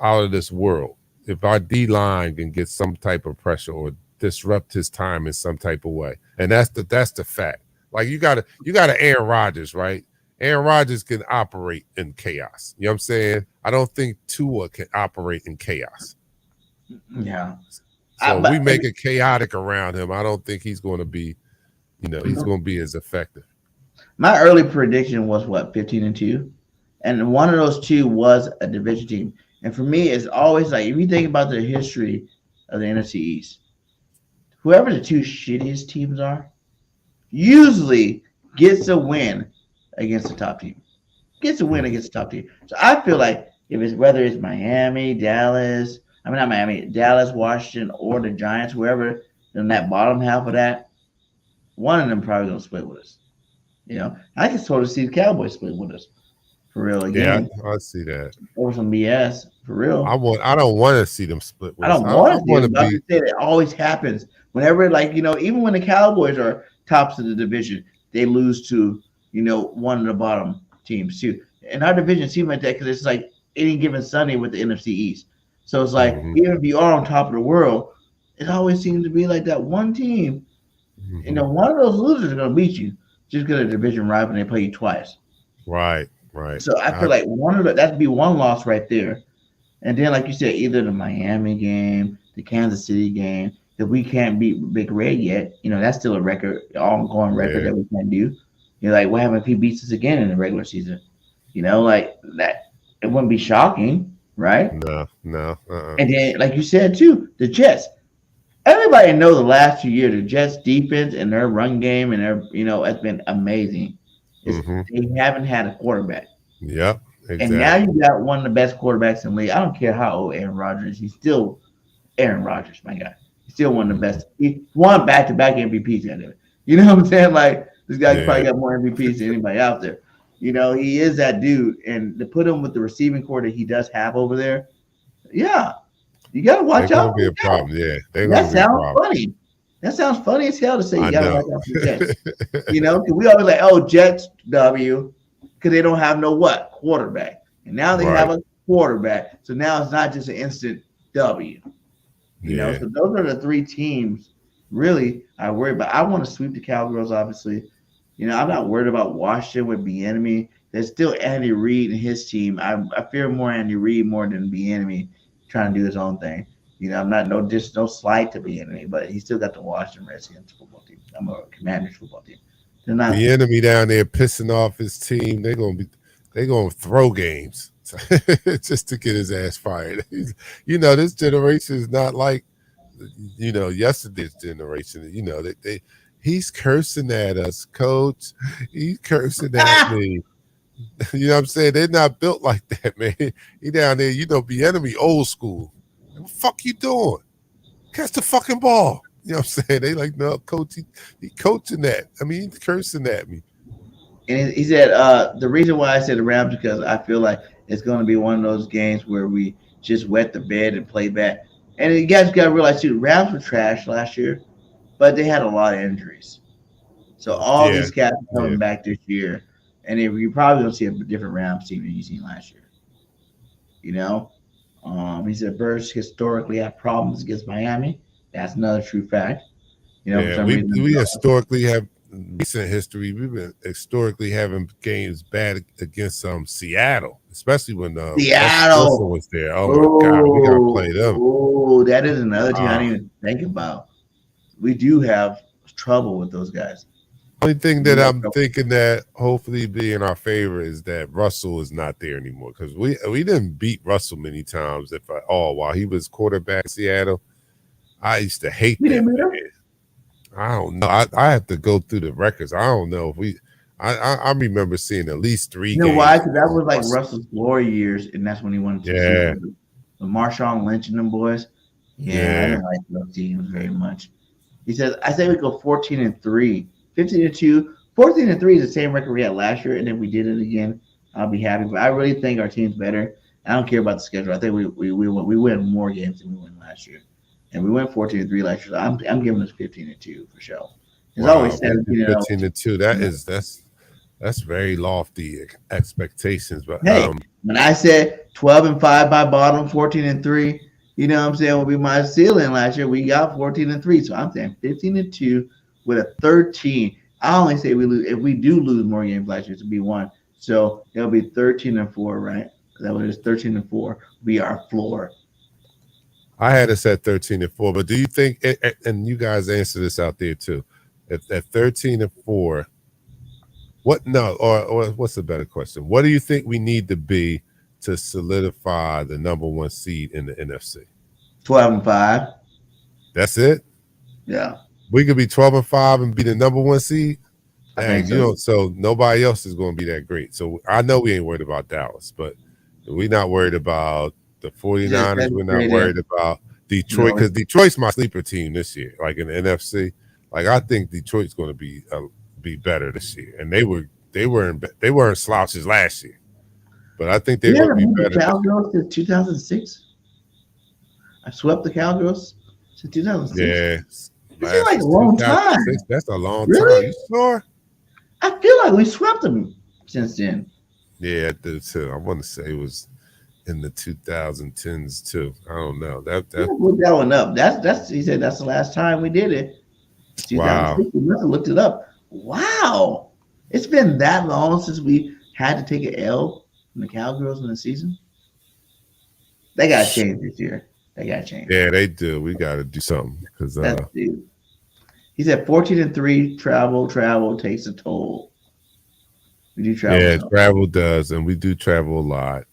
S1: out of this world. If our D line can get some type of pressure or disrupt his time in some type of way, and that's the fact. Like you got Aaron Rodgers, right? Aaron Rodgers can operate in chaos. You know what I'm saying? I don't think Tua can operate in chaos.
S2: Yeah.
S1: So we make it chaotic around him. I don't think he's going to be, he's going to be as effective.
S2: My early prediction was 15-2, and one of those two was a division team. And for me, it's always like, if you think about the history of the NFC East, whoever the two shittiest teams are usually gets a win against the top team. So I feel like whether it's Miami, Dallas, Washington, or the Giants, whoever in that bottom half of that, one of them probably gonna split with us. I can sort of see the Cowboys split with us for real again.
S1: Yeah, I see that.
S2: Or some BS for real.
S1: I don't want to see them split with us.
S2: I don't want to be. It always happens whenever, even when the Cowboys are tops of the division, they lose to one of the bottom teams too. And our division seems like that because it's like any given Sunday with the NFC East. So it's like even if you are on top of the world, it always seems to be like that one team. One of those losers are going to beat you just because the division rival and they play you twice.
S1: Right.
S2: So I feel like that'd be one loss right there. And then, like you said, either the Miami game, the Kansas City game, if we can't beat Big Red yet, that's still a record, ongoing record that we can't do. What happens if he beats us again in the regular season? Like that, it wouldn't be shocking, right?
S1: No.
S2: And then, like you said too, the Jets. Everybody knows the last 2 years, the Jets defense and their run game and their, it's been amazing. They haven't had a quarterback.
S1: Yep. Exactly.
S2: And now you got one of the best quarterbacks in the league. I don't care how old Aaron Rodgers is. He's still Aaron Rodgers, my guy. He's still one of the best. He won back-to-back MVPs out of it. You know what I'm saying? Like, this guy probably got more MVPs than anybody out there. He is that dude. And to put him with the receiving core that he does have over there, you got to watch out.
S1: Be a problem, yeah.
S2: That sounds funny. That sounds funny as hell to say you got to watch out for the Jets. Because we always like, Jets W, because they don't have no quarterback. And now they have a quarterback. So now it's not just an instant W. So those are the three teams really I worry about. I want to sweep the Cowgirls, obviously. I'm not worried about Washington with Bieniemy. There's still Andy Reid and his team. I fear more Andy Reid more than Bieniemy trying to do his own thing. I'm not no slight to Bieniemy, but he still got the Washington Redskins football team. I'm a Commanders football team.
S1: The enemy down there pissing off his team. They're gonna throw games just to get his ass fired. This generation is not like yesterday's generation. He's cursing at us, coach. He's cursing at me. You know what I'm saying? They're not built like that, man. He down there, Bieniemy old school. What the fuck you doing? Catch the fucking ball. You know what I'm saying? They like, no, coach, he coaching that. I mean, he's cursing at me.
S2: And he said the reason why I said the Rams because I feel like it's going to be one of those games where we just wet the bed and play back. And you guys got to realize, too, the Rams were trash last year, but they had a lot of injuries. So all these guys are coming back this year. And you're probably going to see a different Rams team than you seen last year. He said Birds historically have problems against Miami. That's another true fact.
S1: We historically have recent history. We've been historically having games bad against Seattle, especially when Seattle was there. Oh my God, we gotta play them.
S2: Oh, that is another team I didn't even think about. We do have trouble with those guys.
S1: Only thing that I'm thinking that hopefully be in our favor is that Russell is not there anymore because we didn't beat Russell many times, if at all, while he was quarterback in Seattle. I used to hate that. I don't know. I have to go through the records. I don't know if I remember seeing at least 3 games.
S2: You know why? Because that was like Russell's glory years, and that's when he wanted to. with Marshawn Lynch and them boys. Yeah, I
S1: Yeah.
S2: didn't like those teams very much. He says, I say we go 14-3, 15-2. 14-3 is the same record we had last year, and if we did it again, I'll be happy. But I really think our team's better. I don't care about the schedule. I think we win more games than we win last year, and we went 14-3 last year. So I'm giving us 15-2 for sure. It's always 17-0.
S1: 15-2. That's very lofty expectations. But
S2: Hey, when I said 12-5 by bottom, 14-3, you know what I'm saying, will be my ceiling last year. We got 14-3, so I'm saying 15-2 with a 13. I only say we lose if we do lose more games last year to be one. So it'll be 13-4, right? That was 13-4. Be our floor.
S1: I had us at 13-4. But do you think? And you guys answer this out there too. At 13-4, what? No, or what's a better question? What do you think we need to be to solidify the number one seed in the NFC?
S2: 12-5.
S1: That's it.
S2: Yeah.
S1: We could be 12-5 and be the number one seed.
S2: I think so.
S1: You know, so nobody else is going to be that great. So I know we ain't worried about Dallas, but we're not worried about the 49ers. We're not worried about Detroit, because Detroit's my sleeper team this year. Like in the NFC, like I think Detroit's going to be better this year, and they weren't slouches last year, but I think they're going to be better.
S2: The Cowgirls since 2006. I swept the Cowgirls since 2006.
S1: Yeah,
S2: it feels like a long time.
S1: That's a long
S2: Really?
S1: time. You sure?
S2: I feel like we swept them since then.
S1: Yeah, I do too. I want to say it was in the 2010s too. I don't know. That
S2: look that one up. That's he said that's the last time we did it.
S1: Wow.
S2: We must have looked it up. Wow. It's been that long since we had to take an L from the Cowgirls in the season. They got to change this year. They got to change.
S1: Yeah, they do. We got to do something because
S2: he said 14-3. Travel takes a toll. We do travel.
S1: Yeah, travel does, and we do travel a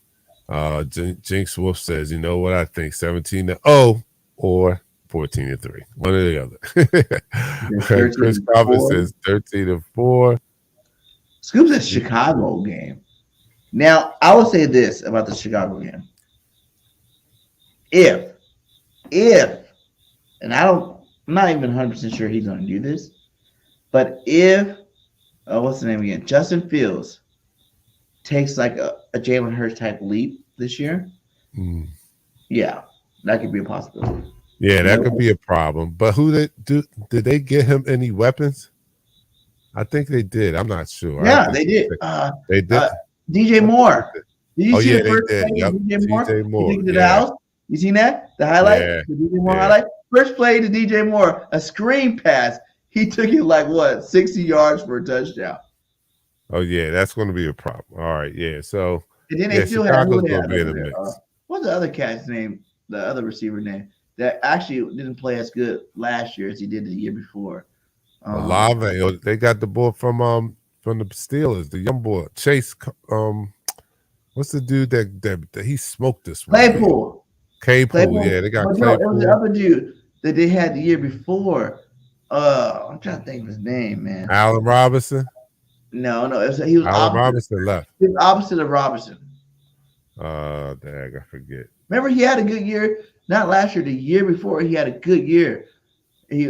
S1: lot. Jinx Wolf says, you know what I think? 17-0 or 14-3. One or the other. Chris Cobbin says 13-4.
S2: Scoop's a Chicago game. Now, I will say this about the Chicago game. If, and I'm not even 100% sure he's going to do this, but if, what's the name again? Justin Fields takes like a Jalen Hurts type leap this year, yeah, that could be a possibility.
S1: Yeah, that could be a problem. But did they get him any weapons? I think they did. I'm not sure.
S2: Yeah, they did.
S1: They did.
S2: DJ Moore. Did you see the first
S1: play?
S2: Yep.
S1: DJ Moore.
S2: To the house? You seen that? The highlight?
S1: Yeah.
S2: The DJ Moore highlight? First play to DJ Moore, a screen pass. He took it like 60 yards for a touchdown.
S1: Oh yeah, that's going to be a problem. All right, yeah. So
S2: and then they still have
S1: going to be in the mix.
S2: What's the other cat's name? The other receiver name that actually didn't play as good last year as he did the year before.
S1: Olave. They got the boy from the Steelers, the young boy Chase. What's the dude that he smoked this one? Claypool. Yeah, they got Claypool.
S2: No, it was the other dude that they had the year before. I'm trying to think of his name, man.
S1: Allen Robinson.
S2: No, he was
S1: Allen Robinson left.
S2: He was opposite of Robinson.
S1: Dang, I forget.
S2: Remember, he had a good year. Not last year, the year before, he had a good year. He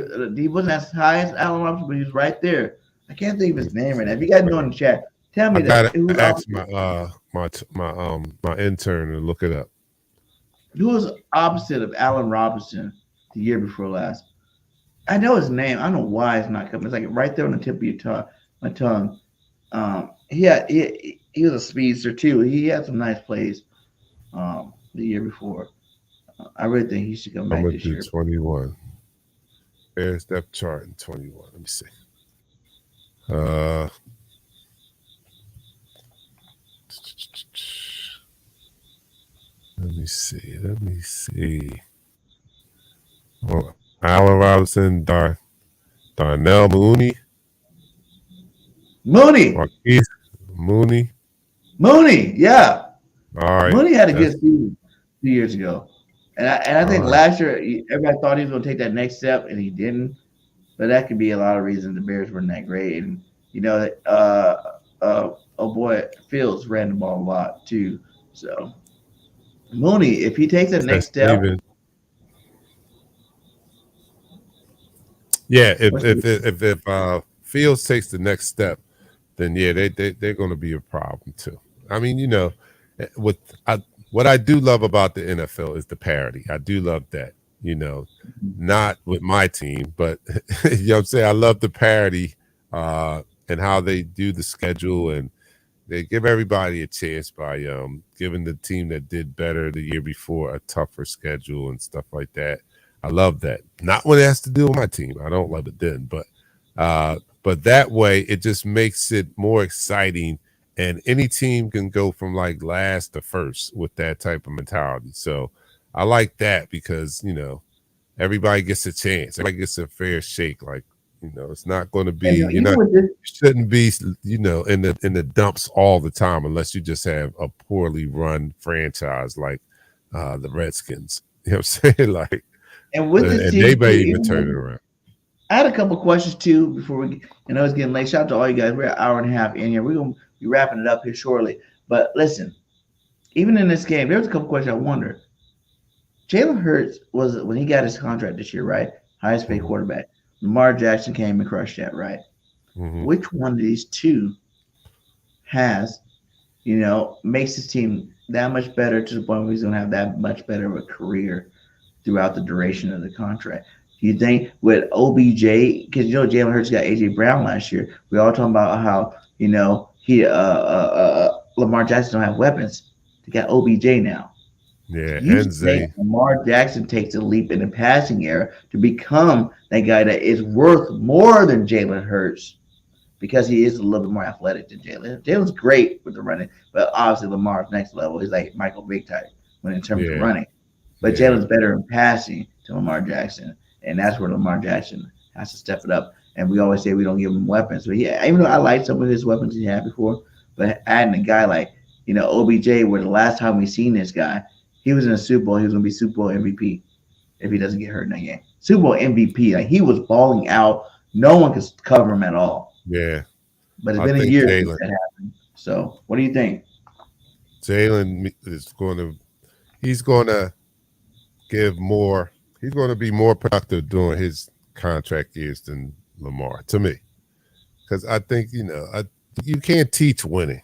S2: wasn't as high as Allen Robinson, but he was right there. I can't think of his name right now. If you guys know in the chat, tell me that.
S1: I gotta ask my intern to look it up.
S2: Who was opposite of Allen Robinson the year before last? I know his name. I don't know why it's not coming. It's like right there on the tip of my tongue. He was a speedster too. He had some nice plays the year before. I really think he should come back this year.
S1: 21. There's depth chart in 21. Let me see. Let me see. Well, Allen Robinson, Darnell Mooney. Marquise Mooney, yeah.
S2: All right. Mooney had a good season 2 years ago. And I think last year, everybody thought he was going to take that next step, and he didn't. But that could be a lot of reasons the Bears weren't that great. And, Fields ran the ball a lot, too. So, Mooney, if he takes the next step,
S1: yeah, if Fields takes the next step, then yeah, they're going to be a problem too. I mean, with what I do love about the NFL is the parity. I do love that. Not with my team, but you know what I'm saying. I love the parity and how they do the schedule, and they give everybody a chance by giving the team that did better the year before a tougher schedule and stuff like that. I love that. Not when it has to do with my team. I don't love it then, but that way it just makes it more exciting, and any team can go from like last to first with that type of mentality. So I like that because everybody gets a chance. Everybody gets a fair shake. Like it's not going to be you shouldn't be in the dumps all the time unless you just have a poorly run franchise like the Redskins. You know what I'm saying? Like,
S2: and with this team,
S1: they may even turn it around.
S2: I had a couple questions too before we. It's getting late. Shout out to all you guys. We're an hour and a half in here. We're gonna be wrapping it up here shortly. But listen, even in this game, there was a couple questions I wondered. Jalen Hurts was when he got his contract this year, right? Highest paid quarterback. Lamar Jackson came and crushed that, right? Mm-hmm. Which one of these two has, makes his team that much better to the point where he's going to have that much better of a career throughout the duration of the contract? Do you think with OBJ, because Jalen Hurts got AJ Brown last year, we all talking about how he Lamar Jackson don't have weapons. They got OBJ now.
S1: Yeah,
S2: and Lamar Jackson takes a leap in the passing era to become that guy that is worth more than Jalen Hurts because he is a little bit more athletic than Jalen. Jalen's great with the running, but obviously Lamar's next level. He's like Michael Vick type in terms of running. But Jalen's better in passing to Lamar Jackson, and that's where Lamar Jackson has to step it up. And we always say we don't give him weapons. But even though I like some of his weapons he had before, but adding a guy like OBJ, where the last time we seen this guy, he was in a Super Bowl. He was going to be Super Bowl MVP if he doesn't get hurt in that game. Super Bowl MVP. Like, he was balling out. No one could cover him at all.
S1: Yeah.
S2: But it's been a year since that happened. So, what do you think?
S1: Jalen is he's going to give more. He's going to be more productive during his contract years than Lamar, to me. Because I think, you can't teach winning.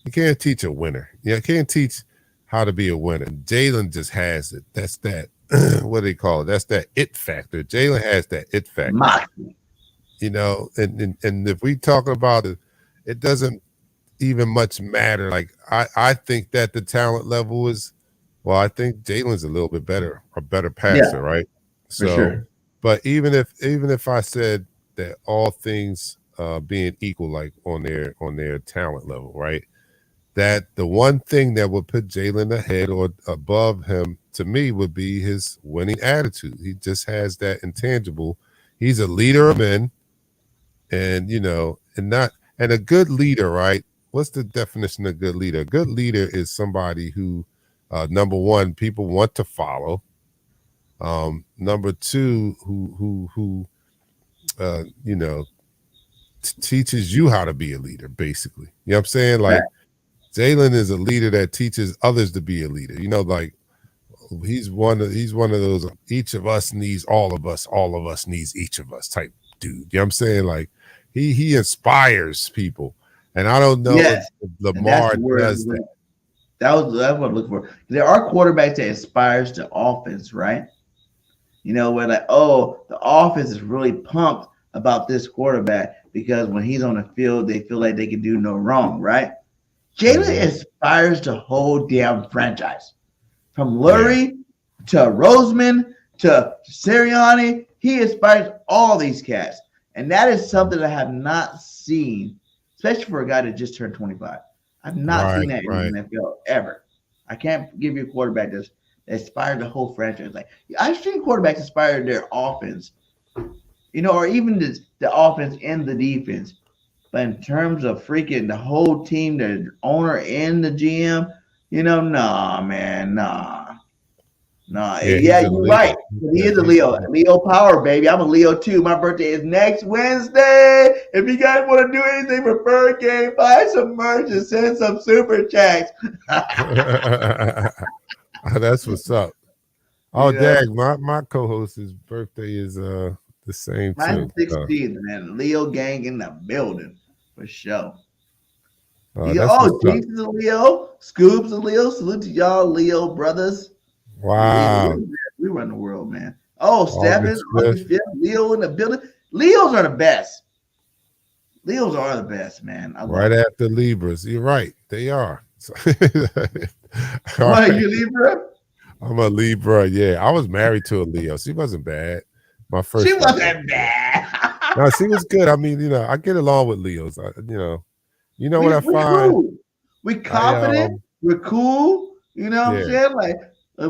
S1: You can't teach a winner. You can't teach how to be a winner. Jalen just has it. That's that. What do they call it? That's that it factor. Jalen has that it factor. And if we talk about it, it doesn't even much matter. Like I think that the talent level is. Well, I think Jalen's a little bit better, a better passer, right? So, sure. But even if I said that all things being equal, like on their talent level, right? That the one thing that would put Jalen ahead or above him to me would be his winning attitude. He just has that intangible. He's a leader of men, and and a good leader, right? What's the definition of good leader? A good leader is somebody who, number one, people want to follow. Number two, who teaches you how to be a leader, basically. You know what I'm saying? Like. Right. Jalen is a leader that teaches others to be a leader. Like he's one of those each of us needs all of us needs each of us type dude. You know what I'm saying? Like he inspires people. And I don't know if Lamar does that.
S2: That's what I'm looking for. There are quarterbacks that inspires the offense, right? Where like, oh, the offense is really pumped about this quarterback because when he's on the field, they feel like they can do no wrong, right? Jalen inspires the whole damn franchise. From Lurie to Roseman to Sirianni, he inspires all these cats. And that is something I have not seen, especially for a guy that just turned 25. I've not seen that in the NFL ever. I can't give you a quarterback that inspired the whole franchise. Like I've seen quarterbacks inspire their offense, or even the offense and the defense. But in terms of freaking the whole team, the owner and the GM, nah, man, nah. Yeah, you're right. He is a Leo. Leo power, baby. I'm a Leo too. My birthday is next Wednesday. If you guys want to do anything for BIRDGANG, buy some merch and send some super checks.
S1: That's what's up. Oh,
S2: You know?
S1: dang, my co-host's birthday is the same
S2: Mine's
S1: too.
S2: 16th, man. Leo gang in the building for sure.
S1: That's what's up.
S2: Jinx is a Leo. Scoop's a Leo. Salute to y'all, Leo brothers.
S1: Wow.
S2: We run the world, man. Oh, Stephen,
S1: August 5th.
S2: Leo in the building. Leos are the best. Leos are the best, man.
S1: Right after Libras. You're right. They are.
S2: Are you Libra?
S1: I'm a Libra. Yeah. I was married to a Leo. She wasn't bad. My first.
S2: She wasn't bad.
S1: No, she was good. I mean, I get along with Leos. What I find?
S2: Cool. We confident. We're cool. You know what I'm saying? Like,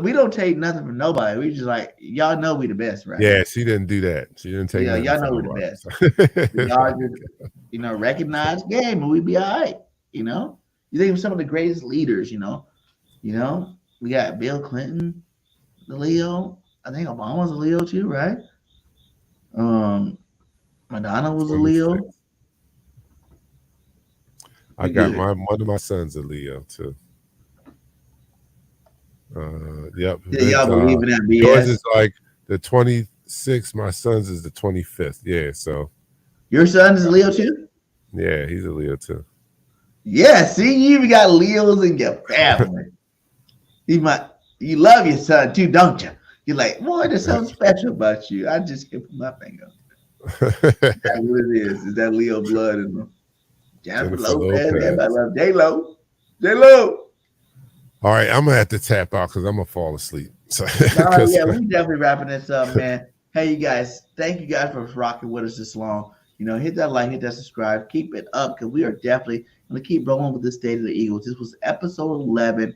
S2: we don't take nothing from nobody. We just like, y'all know we the best, right?
S1: Yeah, she didn't do that. She didn't take nothing.
S2: Y'all know we the best. Y'all just, recognize game and we be all right. You think of some of the greatest leaders, we got Bill Clinton, the Leo. I think Obama was a Leo too, right? Madonna was a Leo.
S1: I got one of my sons a Leo too. Yep.
S2: Yeah, y'all believe in that BS?
S1: Yours is like the 26th. My son's is the 25th. Yeah, so.
S2: Your son is a Leo too?
S1: Yeah, he's a Leo too.
S2: Yeah, see, you even got Leos in your family. You love your son too, don't you? You're like, boy, there's something special about you. I just hit my finger. That's what it is. Is that Leo blood in them? Jennifer Lopez. Everybody love J-Lo. J-Lo.
S1: All right, I'm gonna have to tap out because I'm gonna fall asleep. So,
S2: yeah, we definitely wrapping this up, man. Hey, you guys, thank you guys for rocking with us this long. Hit that like, hit that subscribe, keep it up because we are definitely gonna keep rolling with the State of the Eagles. This was episode 11,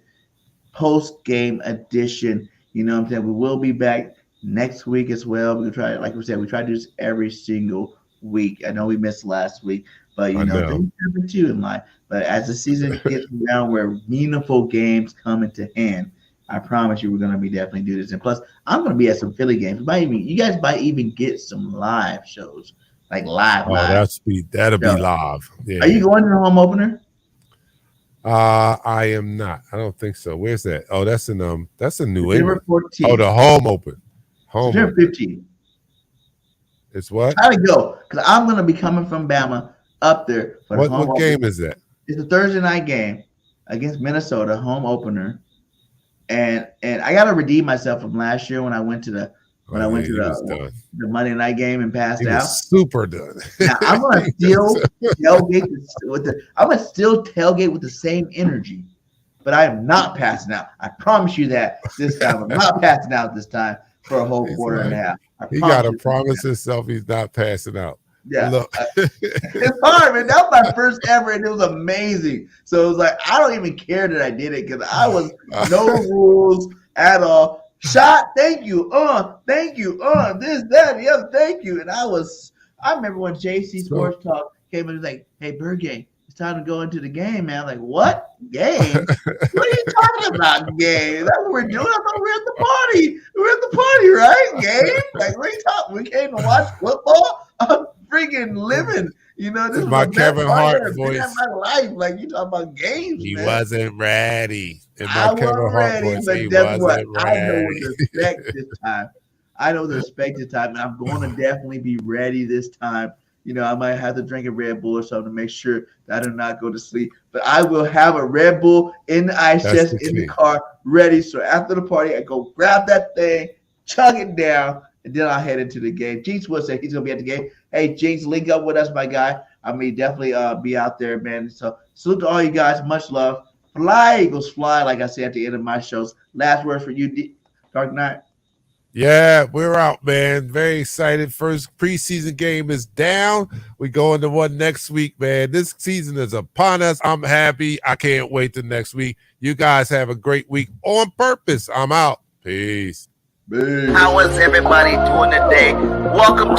S2: post-game edition. You know what I'm saying? We will be back next week as well. We're gonna try, like we said, we try to do this every single week. I know we missed last week, but things happen too in life. But as the season gets around where meaningful games come into hand, I promise you we're gonna be definitely do this. And plus, I'm gonna be at some Philly games. You guys might even get some live shows, like live.
S1: That'll be live. Yeah.
S2: Are you going to the home opener?
S1: I am not. I don't think so. Where's that? Oh, that's in New England.
S2: 14.
S1: Oh, the home open.
S2: September 15.
S1: It's what?
S2: How to go? Because I'm gonna be coming from Bama up there for the home.
S1: What game is that?
S2: It's a Thursday night game against Minnesota, home opener, and I gotta redeem myself from last year when I went to the Monday night game and passed out.
S1: Super done.
S2: Now I'm gonna still tailgate with the same energy, but I am not passing out. I promise you that this time. I'm not passing out this time for a whole quarter and a half.
S1: He got to promise himself he's not passing out.
S2: Yeah,
S1: look,
S2: it's hard, man. That was my first ever, and it was amazing. So it was like I don't even care that I did it because I was no rules at all. Shot, thank you. Thank you. This, that, the other, thank you. And I remember when JC Sports Talk came in and was like, hey, BIRDGANG, it's time to go into the game, man. I'm like, what? Game? What are you talking about, game? That's what we're doing. I thought we were at the party. We're at the party, right? Game? Like, what are you talking? We came to watch football? I'm freaking living. This is
S1: my Kevin Hart voice.
S2: My life. Like, you talking about games,
S1: He
S2: man.
S1: wasn't ready. In my
S2: I
S1: Kevin Hart voice, he wasn't ready.
S2: I know the respect this time. And I'm going to definitely be ready this time. I might have to drink a Red Bull or something to make sure that I do not go to sleep. But I will have a Red Bull in the ice chest in the car ready. So after the party, I go grab that thing, chug it down, and then I'll head into the game. Jinx will say he's going to be at the game. Hey, Jinx, link up with us, my guy. I may definitely be out there, man. So salute to all you guys. Much love. Fly, Eagles, fly, like I say at the end of my shows. Last word for you, Dark Knight.
S1: Yeah, we're out, man. Very excited. First preseason game is down. We go into one next week, man. This season is upon us. I'm happy. I can't wait till next week. You guys have a great week on purpose. I'm out. Peace.
S3: How is everybody doing today? Welcome to